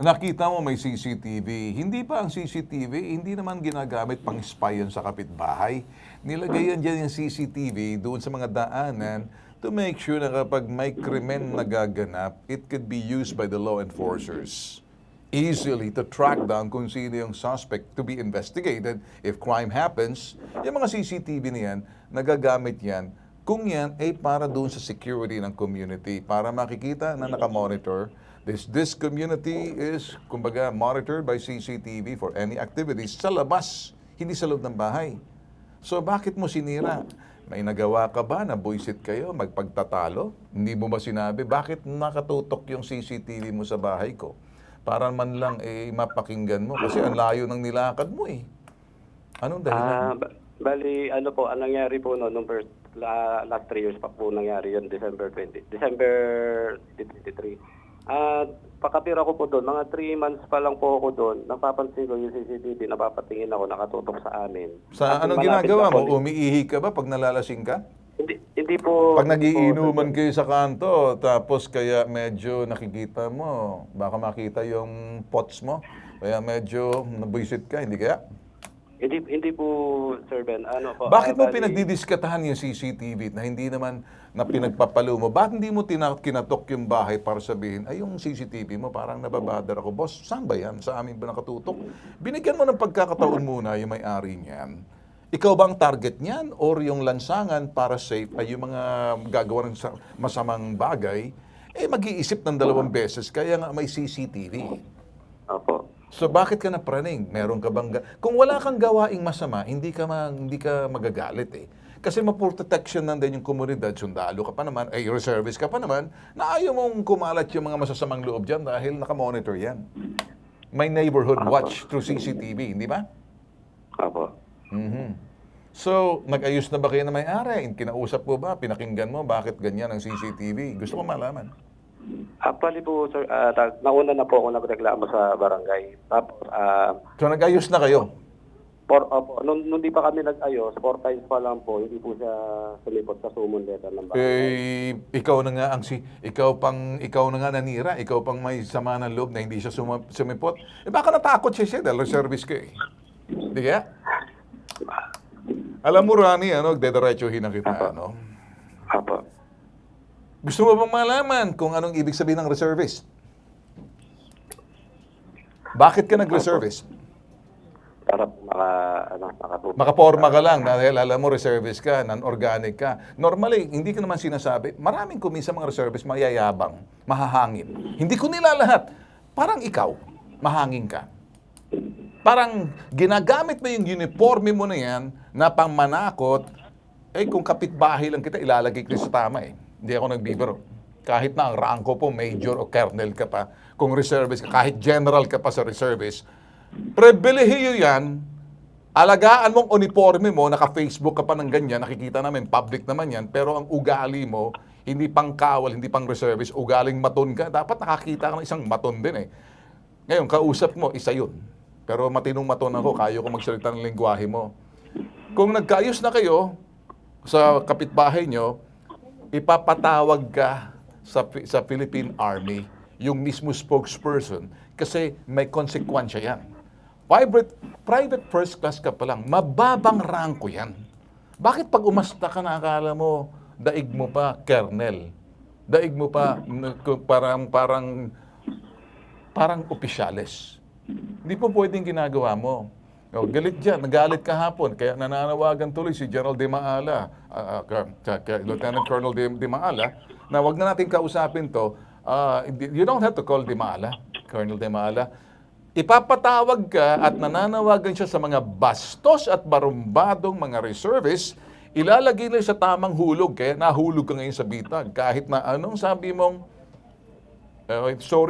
Nakita mo may CCTV. Hindi pa ang CCTV, hindi naman ginagamit pang spy yan sa kapitbahay. Nilagay yan dyan yung CCTV doon sa mga daanan to make sure na kapag may krimen nagaganap, it could be used by the law enforcers easily to track down kung sino yung suspect to be investigated. If crime happens, yung mga CCTV na yan, nagagamit yan kung yan ay para doon sa security ng community, para makikita na nakamonitor. This community is, kumbaga, monitored by CCTV for any activities sa labas, hindi sa loob ng bahay. So bakit mo sinira? May nagawa ka ba na buisit kayo, magpagtatalo? Hindi mo ba sinabi, bakit nakatutok yung CCTV mo sa bahay ko? Para man lang mapakinggan mo. Kasi ang layo ng nilakad mo eh. Anong dahilan? Bali, anong nangyari po nung last 3 years pa po nangyari yun, December 2023. Pakatira ko po doon, mga 3 months pa lang po ako doon, napapansin ko yung CCTV, napapatingin ako, nakatutok sa amin. Sa anong ginagawa mo? Umiihi ka ba pag nalalasing ka? Hindi Hindi po. Pag hindi po, nagiinuman Sir Ben. kayo sa kanto, tapos kaya medyo nakikita mo, baka makita yung pots mo, kaya medyo nabwisit ka, hindi kaya? Hindi po, Sir Ben. Ano po? Bakit mo bali- pinagdidiskatahan yung CCTV na hindi naman na pinagpapalo mo? Bakit hindi mo kinatok yung bahay para sabihin, ay yung CCTV mo parang nababother ako. Boss, saan ba yan? Sa amin ba nakatutok? Binigyan mo ng pagkakataon muna yung may-ari niyan. Ikaw bang target niyan or yung lansangan para safe ay yung mga gagawa ng masamang bagay, mag-iisip ng 2 beses kaya nga may CCTV. Opo. So bakit ka napraning? Meron ka bang kung wala kang gawaing masama, hindi ka magagalit eh. Kasi ma-protection din yung komunidad, sundalo ka pa naman, reservist ka pa naman, na ayaw mong kumalat yung mga masasamang loob dyan dahil nakamonitor yan. May neighborhood watch through CCTV, hindi ba? Opo. So, nag-ayos na ba kayo na may-ari? Kinausap mo ba? Pinakinggan mo? Bakit ganyan ang CCTV? Gusto ko malaman. Actually po, sir, nauna na po ako nagreklamo sa barangay. Tapos, So, nag-ayos na kayo? nung di pa kami nag-ayos, 4 times pa lang po, hindi po siya sumipot sa sumon letter ng barangay. Ikaw na nga ikaw na nga nanira, ikaw pang may sama ng loob na hindi siya sumipot. Baka natakot siya dahil service ka eh. Di kaya? Alam mo, Rani, dediretsuhin na kita, ano? Apo. Gusto mo bang malaman kung anong ibig sabihin ng reservist? Bakit ka nag-reservist? Para Makaporma ka lang dahil alam mo reservist ka, non-organic ka. Normally, hindi ko naman sinasabi, maraming kumisa mga reservist mayayabang, mahahangin. Hindi ko nila lahat. Parang ikaw, mahangin ka. Parang ginagamit mo yung uniforme mo na yan na pangmanakot, kung kapitbahay lang kita, ilalagay ko sa tama eh. Hindi ako nagbibiro. Kahit na ang ranko po, major o colonel ka pa, kung reservist ka, kahit general ka pa sa reservist, pribilehiyo yan, alagaan mong uniforme mo, naka-Facebook ka pa ng ganyan, nakikita namin, public naman yan, pero ang ugali mo, hindi pang kawal, hindi pang reservist, ugaling maton ka, dapat nakakita ka ng isang maton din eh. Ngayon, kausap mo, isa yun. Pero matinong maton ako, kaya ko magsalita ng lingwahe mo. Kung nagkaayos na kayo sa kapitbahay nyo, ipapatawag ka sa Philippine Army, yung mismo spokesperson, kasi may konsekwensya yan. Private first class ka pa lang, mababang ranko yan. Bakit pag umasta ka na akala mo, daig mo pa, colonel? Daig mo pa, parang opisyales. Hindi po pwedeng ginagawa mo. Galit dyan, nagalit kahapon, kaya nananawagan tuloy si General De Maala, Lieutenant Colonel De Maala, na wag na natin kausapin to. You don't have to call De Maala, Colonel De Maala. Ipapatawag ka at nananawagan siya sa mga bastos at barumbadong mga reservists, ilalagay na sa tamang hulog, kaya nahulog ka ngayon sa bitag. Kahit na anong sabi mong,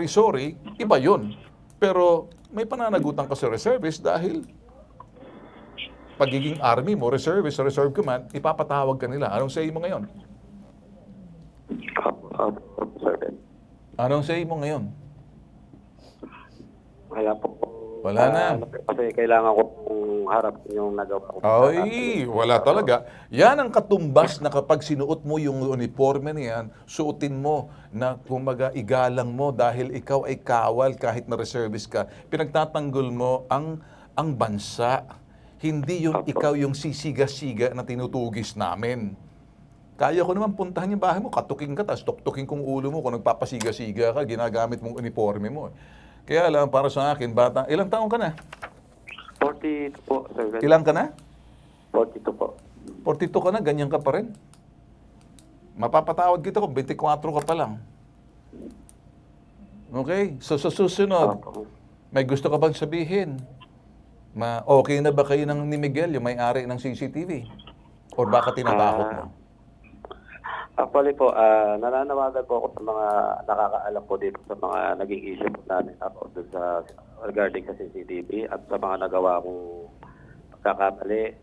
sorry, iba yun. Pero may pananagutan ka sa reservist dahil pagiging army mo, reservist, reserve command, ipapatawag ka nila. Anong say mo ngayon? Anong say mo ngayon? Kaya po, wala na. Kasi kailangan ko harap yung nagawa ko. Ay, wala talaga. Yan ang katumbas na kapag sinuot mo yung uniforme niyan, suotin mo na kumaga igalang mo dahil ikaw ay kawal kahit na reservist ka. Pinagtatanggol mo ang bansa. Hindi yung ikaw yung sisiga-siga na tinutugis namin. Kaya ko naman puntahan yung bahay mo, katuking ka, tapos tuktukin kong ulo mo kung nagpapasiga-siga ka, ginagamit mong uniforme mo. Kaya lang, para sa akin, bata, ilang taong ka na? 42 po, sir. Ilang ka na? 42 po. 42 ka na, ganyan ka pa rin. Mapapatawad kita kung 24 ka pa lang. Okay? So, sa susunod, may gusto ka bang sabihin? Okay na ba kayo ni Miguel, yung may-ari ng CCTV? Or baka tinatakot mo? Actually po, nananawagan po ako sa mga nakakaalam po dito sa mga naging issue po namin about doon sa regarding sa CCTV at sa mga nagawa kong pagkakamali.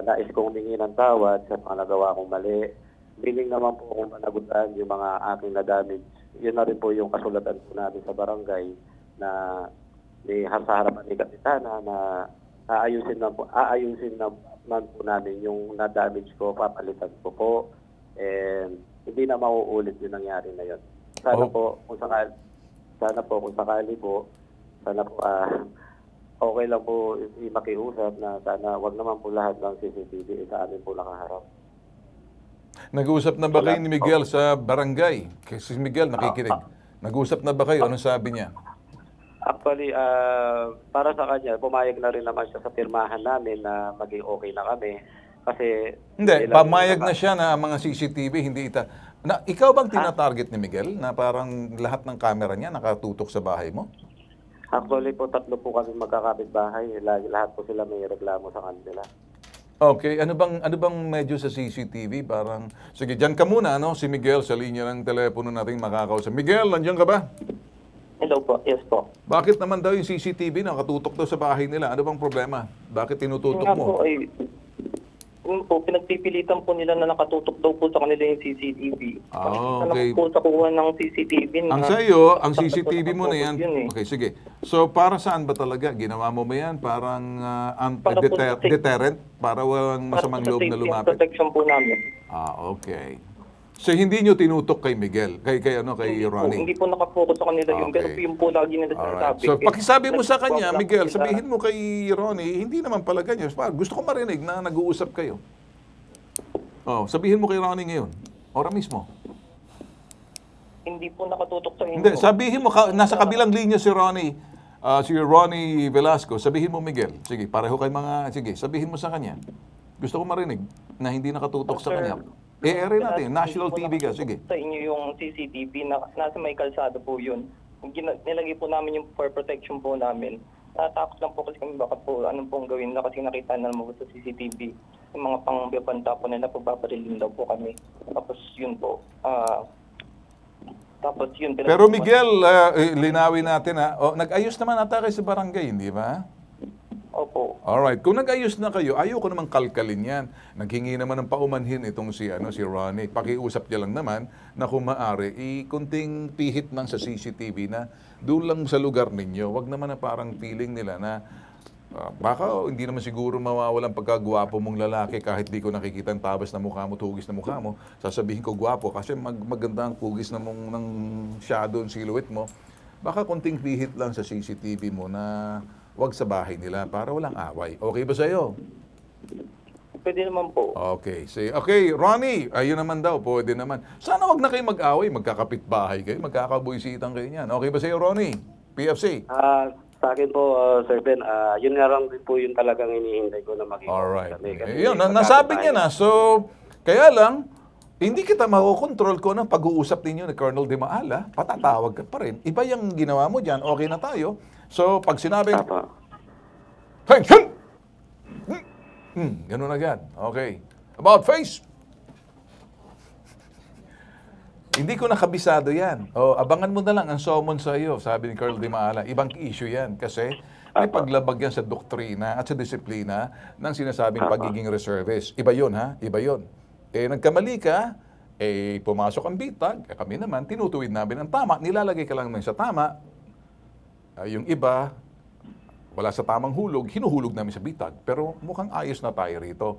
Nais kong humingi ng tawad sa mga nagawa kong mali. Biling naman po kung panagutan yung mga aking na-damage. Yun na rin po yung kasulatan po namin sa barangay na sa harapan ni Kapitana na aayusin naman po namin yung na-damage ko, papalitan ko po. And hindi na mauulit yung nangyari na yun. Sana po kung sakali po, okay lang po makiusap na sana wag naman po lahat ng CCTV sa amin po nakaharap. Nag-uusap na ba kayo ni Miguel sa barangay? Kasi si Miguel nakikinig. Nag-uusap na ba kayo? Anong sabi niya? Actually, para sa kanya, pumayag na rin naman siya sa pirmahan namin na maging okay na kami. Kasi... Hindi, pamayag na siya na ang mga CCTV, hindi ikaw bang tinatarget ni Miguel na parang lahat ng camera niya nakatutok sa bahay mo? Actually po, 3 po kami magkakapit bahay. Lahat po sila may reklamo sa kanila. Okay, ano bang medyo sa CCTV? Parang, sige, dyan ka muna, no? Si Miguel sa linya ng telepono natin makakausap. Miguel, nandiyan ka ba? Hello po, yes po. Bakit naman daw yung CCTV nakatutok daw sa bahay nila? Ano bang problema? Bakit tinututok Nga mo? po, pinagpipilitan po nila na nakatutok daw po sa kanila yung CCTV. Okay. Nakita po sa kuha ng CCTV. Ang sa'yo, ang CCTV mo na yan. Okay, sige. So, para saan ba talaga? Ginawa mo ba yan? Parang deterrent? Para walang masamang loob na lumapit? Protection po namin. Okay. So, hindi nyo tinutok kay Miguel? Kay Ronnie? Hindi po nakapokus sa kanila yun. Pero yun po lagi nila sinasabi. So, pakisabi mo sa kanya, Miguel, sabihin mo kay Ronnie, hindi naman pala ganyan. Gusto ko marinig na nag-uusap kayo. Sabihin mo kay Ronnie ngayon. Ora mismo. Hindi po nakatutok sa inyo. Hindi, sabihin mo, nasa kabilang linya si Ronnie Velasco. Sabihin mo, Miguel. Sige, pareho kay sige, sabihin mo sa kanya. Gusto ko marinig na hindi nakatutok sa kanya. I-air natin, national TV ka, sige. Sa inyo yung CCTV, nasa may kalsada po yun. Nilagay po namin yung for protection po namin. Natakot lang po kasi kami baka po anong pong gawin na kasi nakita na naman sa CCTV. Yung mga pangbibanta po nila, pagpaparilin daw po kami. Tapos yun po. Pero Miguel, linawin natin nag-ayos naman ata kayo sa barangay, hindi ba? Opo. Alright, kung nag-ayos na kayo, ayaw ko namang kalkalin yan. Naghingi naman ng paumanhin itong si Ronnie. Pakiusap niya lang naman na kung maaari, kunting pihit lang sa CCTV na doon lang sa lugar ninyo. Wag naman na parang feeling nila na baka hindi naman siguro mawawalan pagkagwapo mong lalaki kahit di ko nakikita ang tabas na mukha mo, tugis na mukha mo. Sasabihin ko gwapo kasi maganda ang tugis ng shadow and silhouette mo. Baka kunting pihit lang sa CCTV mo na wag sa bahay nila para walang away. Okay ba sa'yo? Pwede naman po. Okay. Okay, Ronnie, ayun naman daw, pwede naman. Sana wag na kayo mag-away, magkakapit bahay kayo, magkakabuisitan kayo niyan. Okay ba sa'yo, Ronnie? PFC? Sa akin po, Sir Ben, yun nga lang din po yung talagang hinihintay ko na maging. Alright. Yun, nasabi niya na. So, kaya lang, hindi kita makokontrol ko ng pag-uusap ninyo ni Colonel De Maala, patatawag ka pa rin. Iba yung ginawa mo dyan, okay na tayo. So, pag sinabing, ganun agad. Okay. About face. Hindi ko nakabisado yan. Abangan mo na lang ang summon sa iyo, sabi ni Colonel De Maala. Ibang issue yan kasi may paglabag yan sa doktrina at sa disiplina ng sinasabing pagiging reservist. Iba yun, ha? Iba yun. Nagkamali ka, pumasok ang bitag, kami naman, tinutuwid namin ang tama, nilalagay ka lang sa tama, yung iba, wala sa tamang hulog, hinuhulog namin sa bitag. Pero mukhang ayos na tayo rito.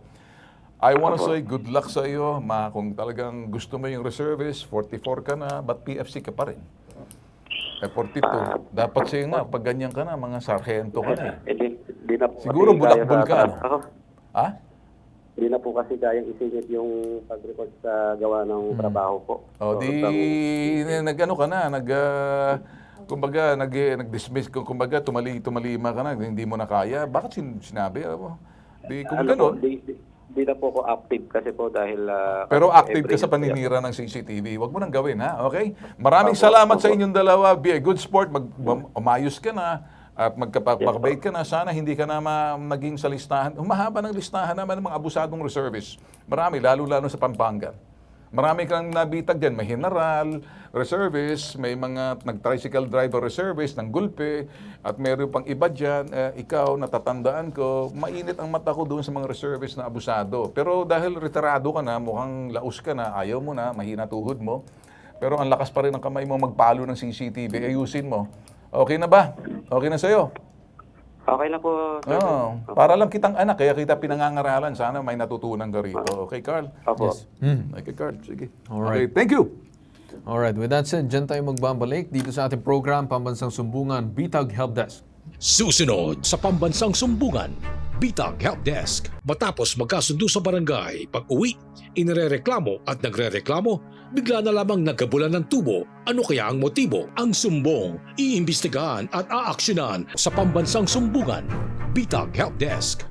I wanna say good luck sa iyo, kung talagang gusto mo yung reservist, 44 ka na, but PFC ka pa rin. 42. Dapat sa'yo nga, pag ganyan ka na, mga sargento ka na. Siguro bulakbol ka. Hindi na po kasi kayang isingit yung pag-record sa gawa ng trabaho po. Kumbaga, nag-dismiss, kumbaga, tumalima ka na, hindi mo na kaya. Bakit sinabi? Kung gano'n. Di na po ako active kasi po dahil... Pero active ka sa paninira ng CCTV. Huwag mo nang gawin, ha? Okay? Maraming salamat sa inyong dalawa. Be a good sport. Umayos ka na at magkapakbait ka na. Sana hindi ka na naging sa listahan. Humahaba ng listahan naman ng mga abusadong reservists. Marami, lalo-lalo sa Pampanga. Marami kang nabitag dyan. May general, reservist, may mga nag-tricycle driver reservist ng gulpe, at meron pang iba dyan. Ikaw, natatandaan ko, mainit ang mata ko doon sa mga reservist na abusado. Pero dahil retirado ka na, mukhang laos ka na, ayaw mo na, mahina tuhod mo, pero ang lakas pa rin ng kamay mo magpalo ng CCTV, ayusin mo. Okay na ba? Okay na sa'yo? Okay na po, sir. Para lang kitang anak, kaya kita pinangangaralan. Sana may natutunan ka rito. Okay, Carl? Opo. Okay, Carl. Sige. Alright. Okay, thank you. Alright, with that said, dyan tayo magbabalik dito sa ating program, Pambansang Sumbungan, Bitag Helpdesk. Susunod sa Pambansang Sumbungan, Bitag Helpdesk. Matapos magkasundo sa barangay, pag-uwi, inirereklamo at nagrereklamo, bigla na lamang nagkabulan ng tubo. Ano kaya ang motibo? Ang sumbong, iimbestigahan at aaksyonan sa Pambansang Sumbungan, Bitag Helpdesk.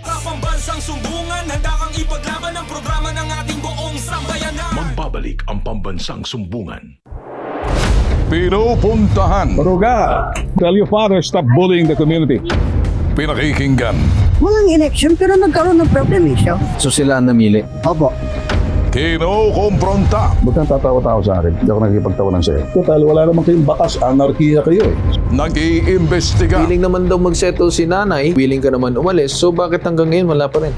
Sa Pambansang Sumbungan, handa kang ipaglaban ang programa ng ating buong sambayanan. Magbabalik ang Pambansang Sumbungan. Pinupuntahan. Maruga, tell your father stop bullying the community. Pinakikinggan. Walang election pero nagkaroon ng problem siya. So sila ang namili? Opo. Kinukompronta. Huwag kang tatawa-tawa sa akin. Hindi ako nakikipagtawanan sa'yo. Total, wala naman kayong bakas. Anarkiya kayo eh. Nag-iimbestiga. Willing naman daw mag-settle si nanay, willing ka naman umalis, so bakit hanggang ngayon wala pa rin?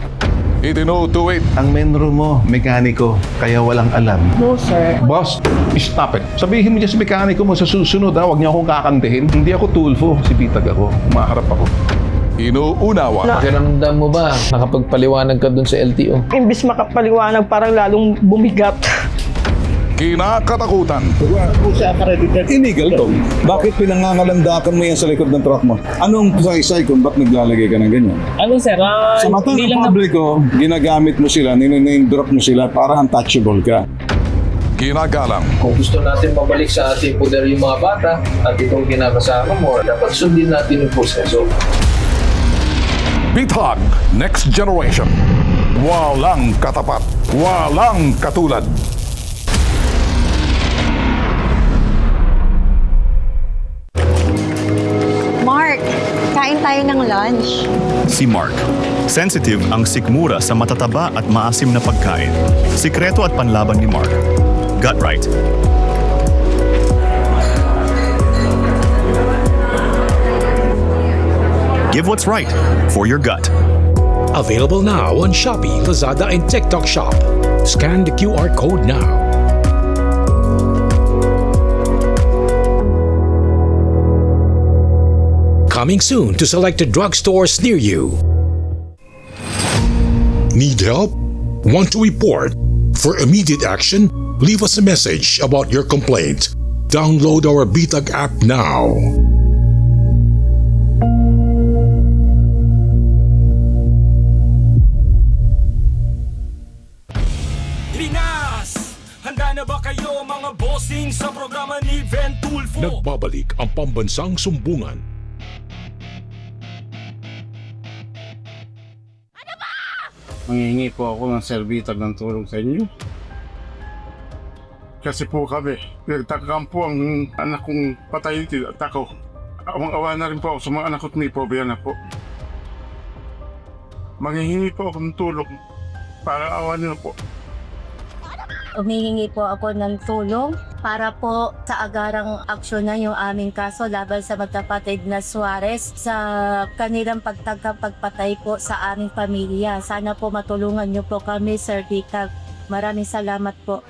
Itinutuwid. Ang menro mo, mekaniko, kaya walang alam. No, sir. Boss, stop it. Sabihin mo dyan sa mekaniko mo sa susunod, huwag niya akong kakantihin. Hindi ako Tulfo, si Bitag ako. Umaharap ako. Inuunawa. Pakiramdam mo ba, nakapagpaliwanag ka dun sa LTO? Imbis makapaliwanag, parang lalong bumigat. Kinakatakutan. Illegal to. Bakit pinangangalandakan mo yan sa likod ng truck mo? Anong saysay kung ba't naglalagay ka ng ganyan? Ano sir, Sa mata ng publiko, ginagamit mo sila, niname drop mo sila para untouchable ka. Ginagalang. Kung gusto natin mabalik sa ating poder yung mga bata at itong kinakasama mo, dapat sundin natin yung proseso. Bitag Next Generation. Walang katapat. Walang katulad. Mark, kain tayo ng lunch. Si Mark. Sensitive ang sikmura sa matataba at maasim na pagkain. Sikreto at panlaban ni Mark. Gut right. Give what's right for your gut. Available now on Shopee, Lazada, and TikTok Shop. Scan the QR code now. Coming soon to selected drugstores near you. Need help? Want to report? For immediate action, leave us a message about your complaint. Download our Bitag app now. Pinas! Handa na ba kayo mga bossing sa programa ni Ben Tulfo? Nagbabalik ang Pambansang Sumbungan. Mangingi po ako ng Bitag ng tulong sa inyo. Kasi po kami, pinagtagkan po ang anak kong patay at ako. Awang-awa na rin po ako sa mga anak ko't may pobya na po. Manghihingi po ako ng tulong para awan niyo po. Umihingi po ako ng tulong para po sa agarang aksyon na yung aming kaso laban sa magkapatid na Suarez sa kanilang pagtagkapagpatay po sa aming pamilya. Sana po matulungan niyo po kami, Sir Bitag. Maraming salamat po.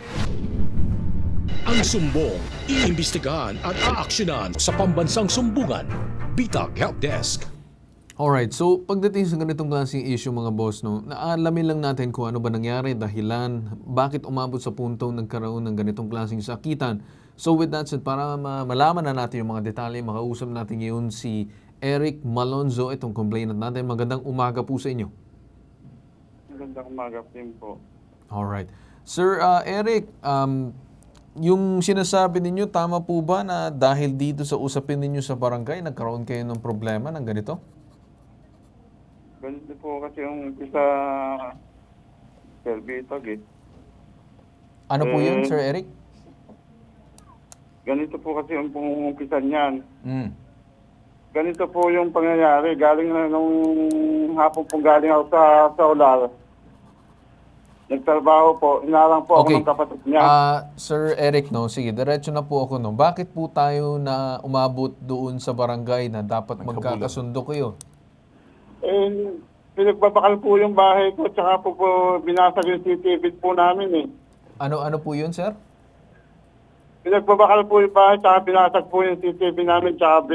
Ang sumbong, iimbestigahan at aaksyonan sa Pambansang Sumbungan, Bitag Helpdesk. Alright, so pagdating sa ganitong klaseng issue mga boss, no, naalamin lang natin kung ano ba nangyari, dahilan, bakit umabot sa puntong nagkaroon ng ganitong klaseng sakitan. So with that said, para malaman na natin yung mga detalye, makausap natin ngayon si Eric Malonzo, itong complainant natin. Magandang umaga po sa inyo. Magandang umaga po. Alright. Sir Eric, yung sinasabi ninyo, tama po ba na dahil dito sa usapin ninyo sa barangay, nagkaroon kayo ng problema ng ganito? Ganito po kasi yung isa Sir Bitag eh. Ano po yun, Sir Eric? Ganito po kasi yung umpisan niyan. Ganito po yung pangyayari. Galing na nung hapon pong galing ako sa Ular. Nagtrabaho po. Inalang po ako ng kapatid niya. Sir Eric, no, sige, diretso na po ako. No. Bakit po tayo na umabot doon sa barangay na dapat magkakasundo kayo? Pinagbabakal po yung bahay ko tsaka po binasag yung CCTV po namin eh. Ano po yun, sir? Pinagbabakal po yung bahay tsaka binasag po yung CCTV namin tsaka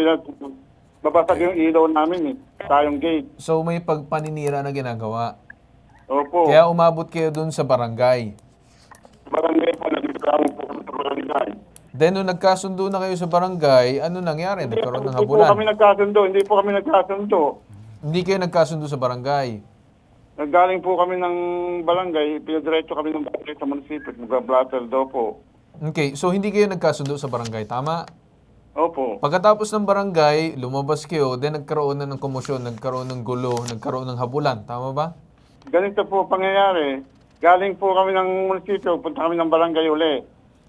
babasag yung ilaw namin tayong gate. So may pagpaninira na ginagawa. Opo. Kaya umabot kayo dun sa barangay. Barangay po, nagreklamo po kami sa barangay. Then nung nagkasundo na kayo sa barangay, ano nangyari? Nagkaroon ng Hindi po habulan. kami nagkasundo. Hindi kayo nagkasundo sa barangay. Naggaling po kami ng barangay, pinadiretso kami ng barangay sa munisipyo, mag-blatter daw po. Okay, so hindi kayo nagkasundo sa barangay, tama? Opo. Pagkatapos ng barangay, lumabas kayo, then nagkaroon na ng komosyon, nagkaroon ng gulo, nagkaroon ng habulan, tama ba? Ganito po pangyayari. Galing po kami ng munisipyo, punta kami ng barangay uli.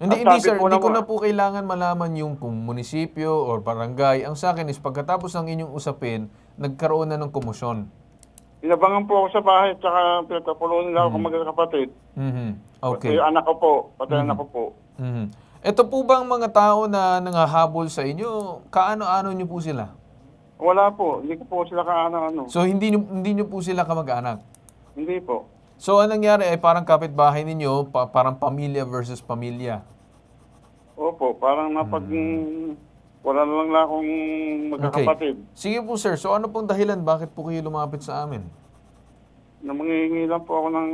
Hindi, At hindi sabi sir, po hindi ko naman- na po kailangan malaman yung kung munisipyo or barangay. Ang sa akin is pagkatapos ng inyong usapin, nagkaroon na ng komosyon. Inabangan po ako sa bahay, tsaka pinagkapulunan nila ako magkakapatid. Okay. Yung anak ko po, pati anak ko po. Ito po bang mga tao na nangahabol sa inyo, kaano-ano nyo po sila? Wala po, hindi ko po sila kaano-ano. So hindi nyo po sila kamag-anak? Hindi po. So anong nangyari ay parang kapitbahay ninyo, parang pamilya versus pamilya. Opo, parang wala na lang akong magkakapatid. Sige po sir, so ano pong dahilan bakit po kayo lumapit sa amin? Na mangingi lang po ako ng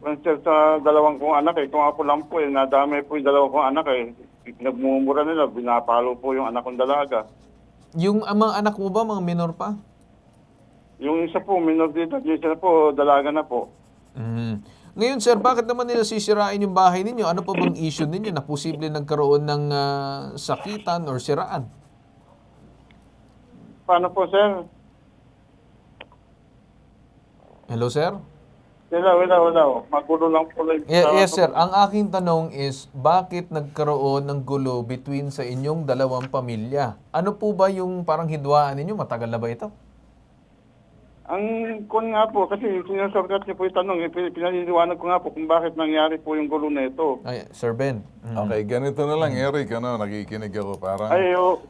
answer sa dalawang kong anak Kung ako lang po nadamay po yung dalawang kong anak Nagmumura nila, binapalo po yung anak kong dalaga. Yung mga anak mo ba, mga minor pa? Yung isa po, minor dito, yung isa po, dalaga na po. Ngayon sir, bakit naman nila sisirain yung bahay ninyo? Ano pa bang issue ninyo na posible nagkaroon ng sakitan or siraan? Paano po, sir? Hello sir? Wala. Magulo lang po. Yes sir, ang aking tanong is bakit nagkaroon ng gulo between sa inyong dalawang pamilya? Ano po ba yung parang hidwaan ninyo? Matagal na ba ito? Ang kun nga po, kasi sinasagot niyo po yung tanong, pinaliliwanag ko nga po kung bakit nangyari po yung gulo na ito. Ay, Sir Ben. Okay, ganito na lang, Eric. Nakikinig ako. Parang...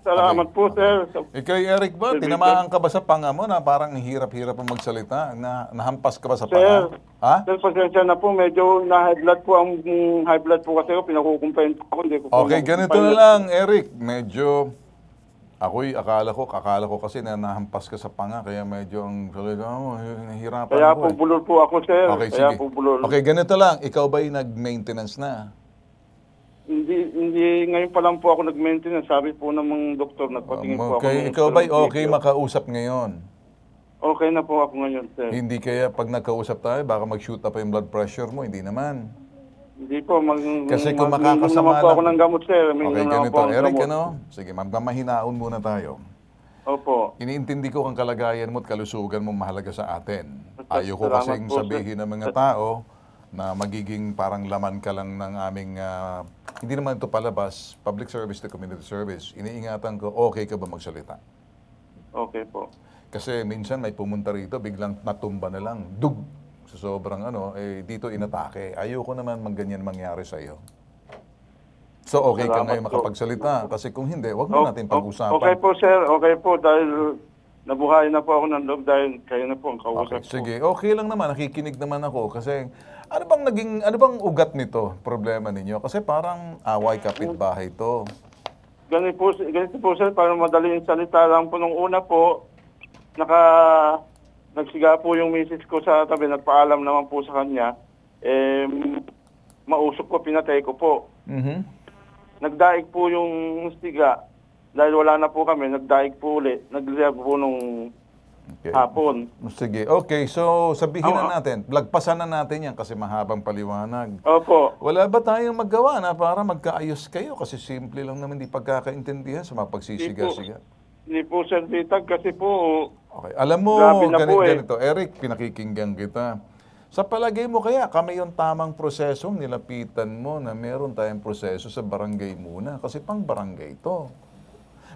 Salamat po, sir. Ikaw, Eric ba? Tinamaan ka ba sa panga mo na parang hirap-hirap ang magsalita? Nahampas ka ba sa panga? Ha? Sir, pasensya na po. Medyo na-high blood po. Ang high blood po kasi ako, pinakukumpayin po ako. Hindi ko Okay, ganito na lang, Eric. Medyo... akala ko kasi na nahampas ka sa panga, kaya medyo nahihirapan Kaya ako. po bulol po ako, sir. Okay, Kaya sige. po bulol. Okay, ganito lang. Ikaw ba'y nag-maintenance na? Hindi ngayon pa lang po ako nag-maintenance. Sabi po ng mga doktor, nagpatingin po ako. Okay, ikaw ba'y okay makausap ngayon? Okay na po ako ngayon, sir. Hindi kaya pag nagkausap tayo, baka mag-shoot up yung blood pressure mo? Hindi naman. Hindi po. Kasi kung makakasama naman po ako ng gamot, sir. Okay, ganito. Eric, Sige, magmamahinaon muna tayo. Opo. Iniintindi ko ang kalagayan mo at kalusugan mo mahalaga sa atin. Ayoko Salamat kasing po, sabihin ng mga tao na magiging parang laman ka lang ng aming, hindi naman ito palabas, public service to community service. Iniingatan ko, okay ka ba magsalita? Okay po. Kasi minsan may pumunta rito, biglang natumba na lang, dug! So sobrang dito inatake. Ayoko naman ganyan mangyari sa iyo. So okay ka ngayon makapagsalita kasi kung hindi, wag mo natin pag-usapan. Okay po, sir. Okay po dahil nabuhay na po ako ng loob dahil kayo na po ang kausap ko. Sige, okay lang naman, nakikinig naman ako kasi ano bang ugat nito, problema ninyo? Kasi parang away kapitbahay to. Ganito po, sir, para madali yung salita lang po nung una po, nagsiga po yung misis ko sa tabi, nagpaalam naman po sa kanya, mausok po, pinatay ko po. Nagdaig po yung siga, dahil wala na po kami, nagdaig po ulit, nag-reserve po nung hapon. Sige, okay, so sabihin na natin, lagpasan na natin yan kasi mahabang paliwanag. Opo. Wala ba tayong magawa na para magkaayos kayo? Kasi simple lang naman di pagkakaintindihan sa mga pagsisiga-siga. Hindi po, Sir Vitag, kasi po... Okay. Alam mo, ganito, Eric, pinakikinggan kita. Sa palagay mo kaya, kami yung tamang prosesong nilapitan mo na meron tayong proseso sa barangay muna. Kasi pang barangay to.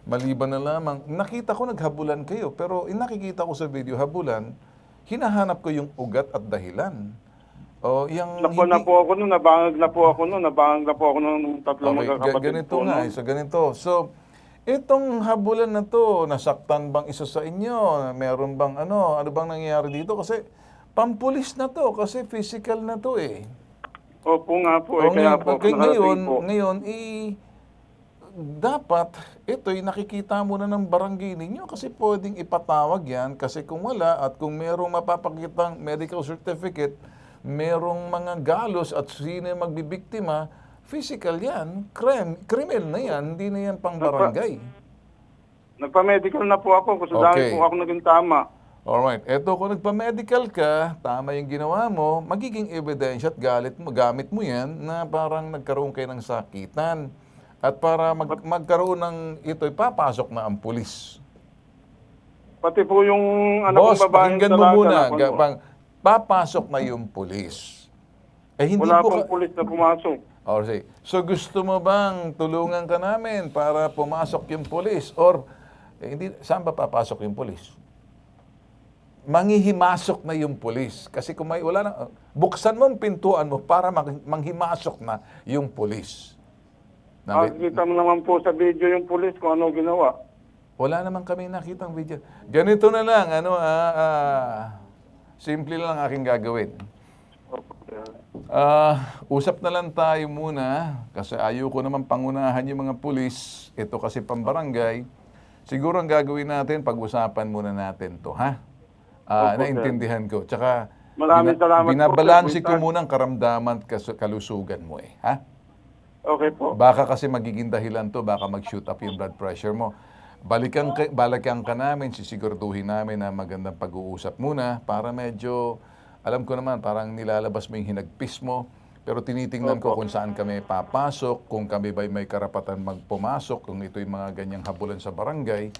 Maliban na lamang, nakita ko naghabulan kayo, pero nakikita ko sa video habulan, hinahanap ko yung ugat at dahilan. O, yung na po ako nun, nabangag na po ako nun, tatlong magkakapatid ganito po. Ganito. So, itong habulan na to, nasaktan bang isa sa inyo? Meron bang ano bang nangyayari dito? Kasi pampulis na to, kasi physical na to eh. Opo nga po. Kaya po, ngayon, dapat ito'y nakikita muna ng barangay ninyo kasi pwedeng ipatawag yan kasi kung wala at kung merong mapapakitang medical certificate, merong mga galos at sino yung magbibiktima, physical yan, criminal na yan, hindi na yan pang barangay. Nagpa-medical na po ako kasi dahil po ako naging tama. Alright, eto kung nagpa-medical ka, tama yung ginawa mo, magiging ebidensya at gamit mo yan na parang nagkaroon kayo ng sakitan. At para magkaroon ng ito'y papasok na ang pulis. Pati po yung Boss, kong babaeng pakinggan mo muna. dalaga. Papasok na yung pulis. Eh, hindi Wala po pong pulis na pumasok. Okay. So gusto mo bang tulungan ka namin para pumasok yung pulis? Or, hindi, saan ba papasok yung pulis? Manghihimasok na yung pulis. Kasi kung may wala na, buksan mo ang pintuan mo para manghimasok na yung pulis. Nakikita mo naman po sa video yung pulis kung ano ginawa. Wala naman kami nakitang video. Ganito na lang, simple lang aking gagawin. Usap na lang tayo muna kasi ayoko naman pangunahan yung mga pulis. Ito kasi pambarangay. Siguro ang gagawin natin, pag-usapan muna natin to, ha? Naintindihan ko. Tsaka, Maraming salamat po, binabalansi sir. ko muna ang karamdaman at kalusugan mo ha? Okay po. Baka kasi magiging dahilan to, baka mag-shoot up yung blood pressure mo. Balikan ka namin, sisiguraduhin namin na magandang pag-uusap muna para medyo, alam ko naman, parang nilalabas mo yung hinagpis mo, pero tinitingnan ko kung saan kami papasok, kung kami ba may karapatan magpumasok, kung ito yung mga ganyang habulan sa barangay,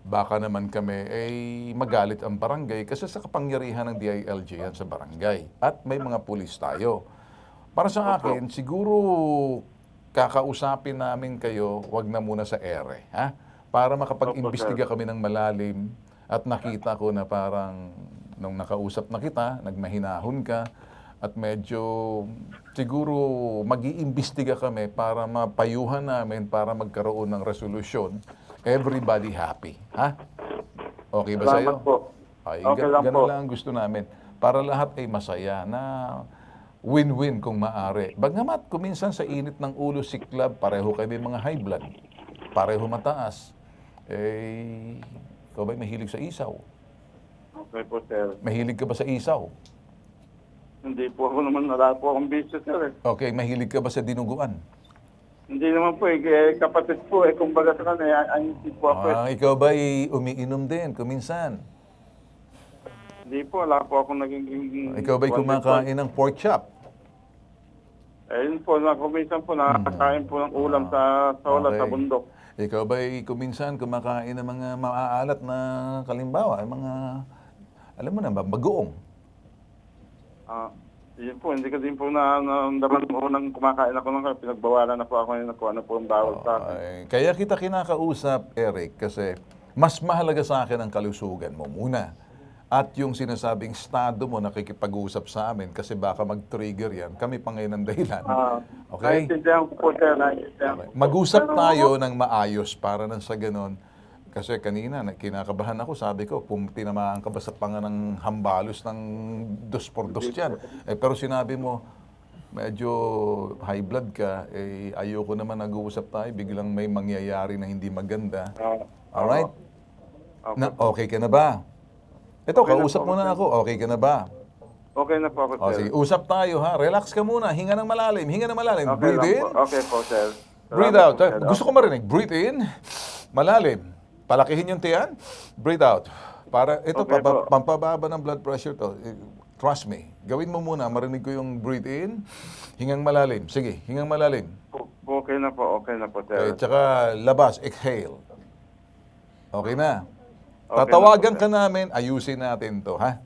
baka naman kami magalit ang barangay kasi sa kapangyarihan ng DILG yan sa barangay. At may mga pulis tayo. Para sa akin, siguro kakausapin namin kayo, wag na muna sa ere, ha? Para makapag-imbestiga kami ng malalim at nakita ko na parang nung nakausap na kita, nagmahinahon ka, at medyo siguro mag-iimbestiga kami para mapayuhan namin para magkaroon ng resolusyon. Everybody happy, ha? Okay ba sa'yo? Salamat po. Ay, Okay lang ganun po. lang ang gusto namin. Para lahat ay masaya na win-win kung maaari. Bagamat kuminsan sa init ng ulo siklab, pareho kayo may mga high blood, pareho mataas, ikaw ba'y mahilig sa isaw? Okay po, sir. Mahilig ka ba sa isaw? Hindi po ako naman, wala po akong business, sir. Okay, mahilig ka ba sa dinuguan? Hindi naman po, kapatid po, kumbaga sa kanya, hindi po ako. Ikaw ba'y umiinom din kuminsan? Hindi po, wala po akong naging... Ikaw ba'y kumakain ng pork chop? Yun po, kuminsan po, nakakain po ng ulam sa sola, sa bundok. Ikaw ba'y kuminsan kumakain ng mga maaalat na kalimbawa, mga, alam mo na ba, bagoong? Yun po, hindi ko din po naramdaman po nang kumakain ako ng pinagbawalan na po ako yun kung ano po ang bawal sa akin. Kaya kita kinakausap, Eric, kasi mas mahalaga sa akin ang kalusugan mo muna. At yung sinasabing estado mo nakikipag-usap sa amin kasi baka mag-trigger yan. Kami pa ngayon ang dahilan. Okay? Naintindihan ko po, sir. Naintindihan ko po. Mag-usap tayo ng maayos para nang sa ganon. Kasi kanina, kinakabahan ako, sabi ko, tinamaan ka ba sa ng hambalos ng 2x2 yan? Pero sinabi mo, medyo high blood ka, ayoko naman nag-uusap tayo, biglang may mangyayari na hindi maganda. Alright? Okay ka na ba? Ito, Okay na kausap po, mo na okay. ako. Okay ka na ba? Okay na po ako, sir. Sige, usap tayo ha. Relax ka muna. Hinga ng malalim. Hinga ng malalim. Okay Breathe lang in. po. Okay po, sir. Breathe Salamat out. po, sir. Gusto ko marinig. Breathe in. Malalim. Palakihin yung tiyan. Breathe out. Para ito, Okay po. pampababa ng blood pressure to. Trust me. Gawin mo muna. Marinig ko yung breathe in. Hingang malalim. Sige, hingang malalim. Okay na po, sir. Tsaka labas. Exhale. Okay na. Okay Tatawagan na po, ka namin. Ayusin natin to, ha?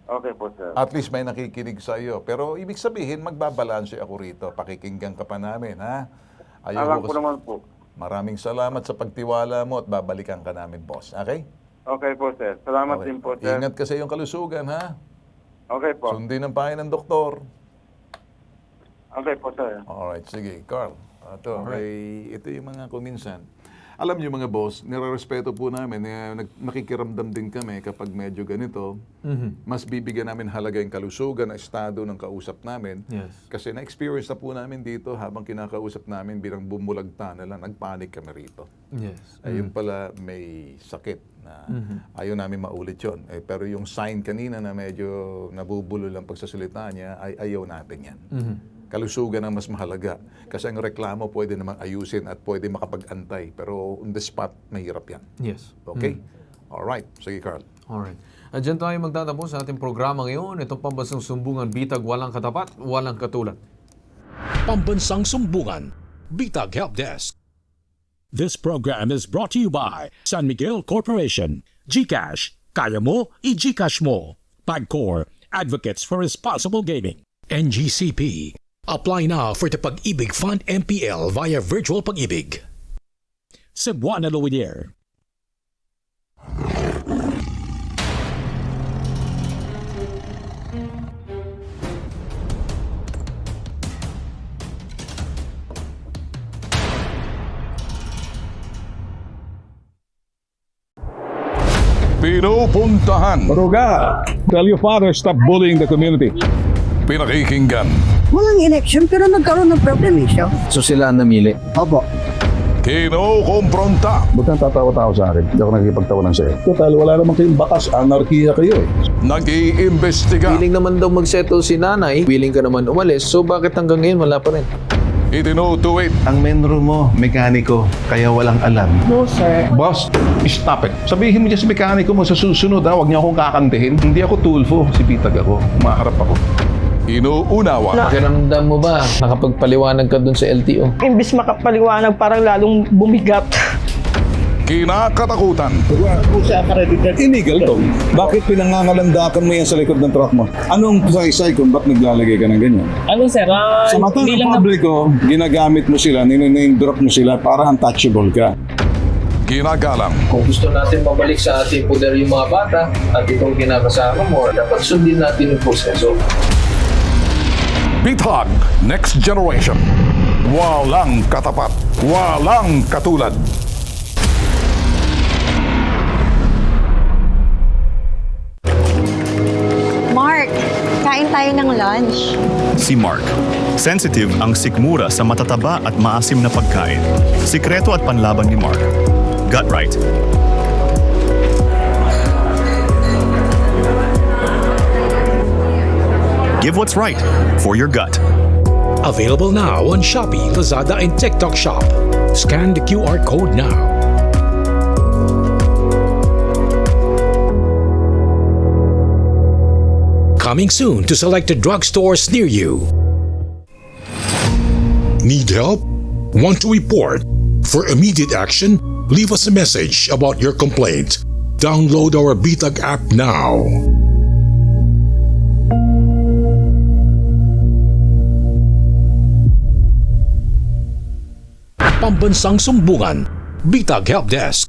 Okay po, sir. At least may nakikinig sa iyo. Pero ibig sabihin, magbabalanse ako rito. Pakikinggan ka pa namin, ha? Alam ko naman po. Maraming salamat sa pagtiwala mo at babalikan ka namin, boss. Okay? Okay po, sir. Salamat din po, sir. Ingat ka sa iyong kalusugan, ha? Okay po. Sundin ang payo ng doktor. Okay po, sir. Alright, sige. Carl, ito yung mga kuminsan. Alam niyo mga boss, nirerespeto po namin, nakikiramdam din kami kapag medyo ganito, mas bibigyan namin halaga yung kalusugan, ang estado ng kausap namin. Yes. Kasi na-experience na po namin dito habang kinakausap namin bilang bumulagta na lang, nagpanik kami rito. Yes. Ayun pala may sakit na ayaw namin maulit yun. Pero yung sign kanina na medyo nabubulo lang pagsasalita niya, ay ayaw natin yan. Kalusugan ang mas mahalaga. Kasi ang reklamo pwede namang ayusin at pwede makapag-antay. Pero on the spot, mahirap yan. Yes. Okay? Alright. Sige, Carl. Alright. At dyan tayo magtatapos sa ating programa ngayon. Itong Pambansang Sumbungan, Bitag, walang katapat, walang katulad. Pambansang Sumbungan, Bitag Help Desk. This program is brought to you by San Miguel Corporation, GCash, kaya mo, i-GCash mo. PAGCOR, Advocates for Responsible Gaming. NGCP, apply now for the Pag-ibig Fund MPL via Virtual Pag-ibig. Cebuana Luwinier. Pinupuntahan. Maruga, tell your father stop bullying the community. Pinakikinggan. Walang election pero nagkaroon ng proclamation. So sila ang namili? Opo. Kinukompronta. Ba't kang tatawa-tawa sa akin? Hindi ako nakikipagtawanan sa'yo. Total, wala naman kayong bakas. Anarkiya kayo eh. Nag-iimbestiga. Willing naman daw mag-settle si nanay. Willing ka naman umalis. So bakit hanggang ngayon wala pa rin? Itinutuwid. Ang menro mo, mekaniko, kaya walang alam. No, sir. Boss, stop it. Sabihin mo dyan sa mekaniko mo sa susunod ha. Huwag niyo akong kakantihin. Hindi ako Tulfo. Si Bitag ako. Umaharap ako. Inuunawa. Pakiramdam mo ba? Nakapagpaliwanag ka dun sa LTO? Imbis makapaliwanag, parang lalong bumigat. Kinakatakutan. Illegal to. Bakit pinangangalandakan mo yan sa likod ng truck mo? Anong saysay kung ba't naglalagay ka ng ganyan? Ano sir, Sa mata ng publiko, ginagamit mo sila, niname drop mo sila para untouchable ka. Ginagalang. Kung gusto natin mabalik sa ating poder yung mga bata at itong kinakasama mo, dapat sundin natin yung proseso. Bitag Next Generation. Walang katapat. Walang katulad. Mark, kain tayo ng lunch. Si Mark. Sensitive ang sikmura sa matataba at maasim na pagkain. Sikreto at panlaban ni Mark. Gut right. Give what's right for your gut. Available now on Shopee, Lazada, and TikTok Shop. Scan the QR code now. Coming soon to selected drugstores near you. Need help? Want to report? For immediate action, leave us a message about your complaint. Download our Bitag app now. Pambansang Sumbungan, Bitag Help Desk.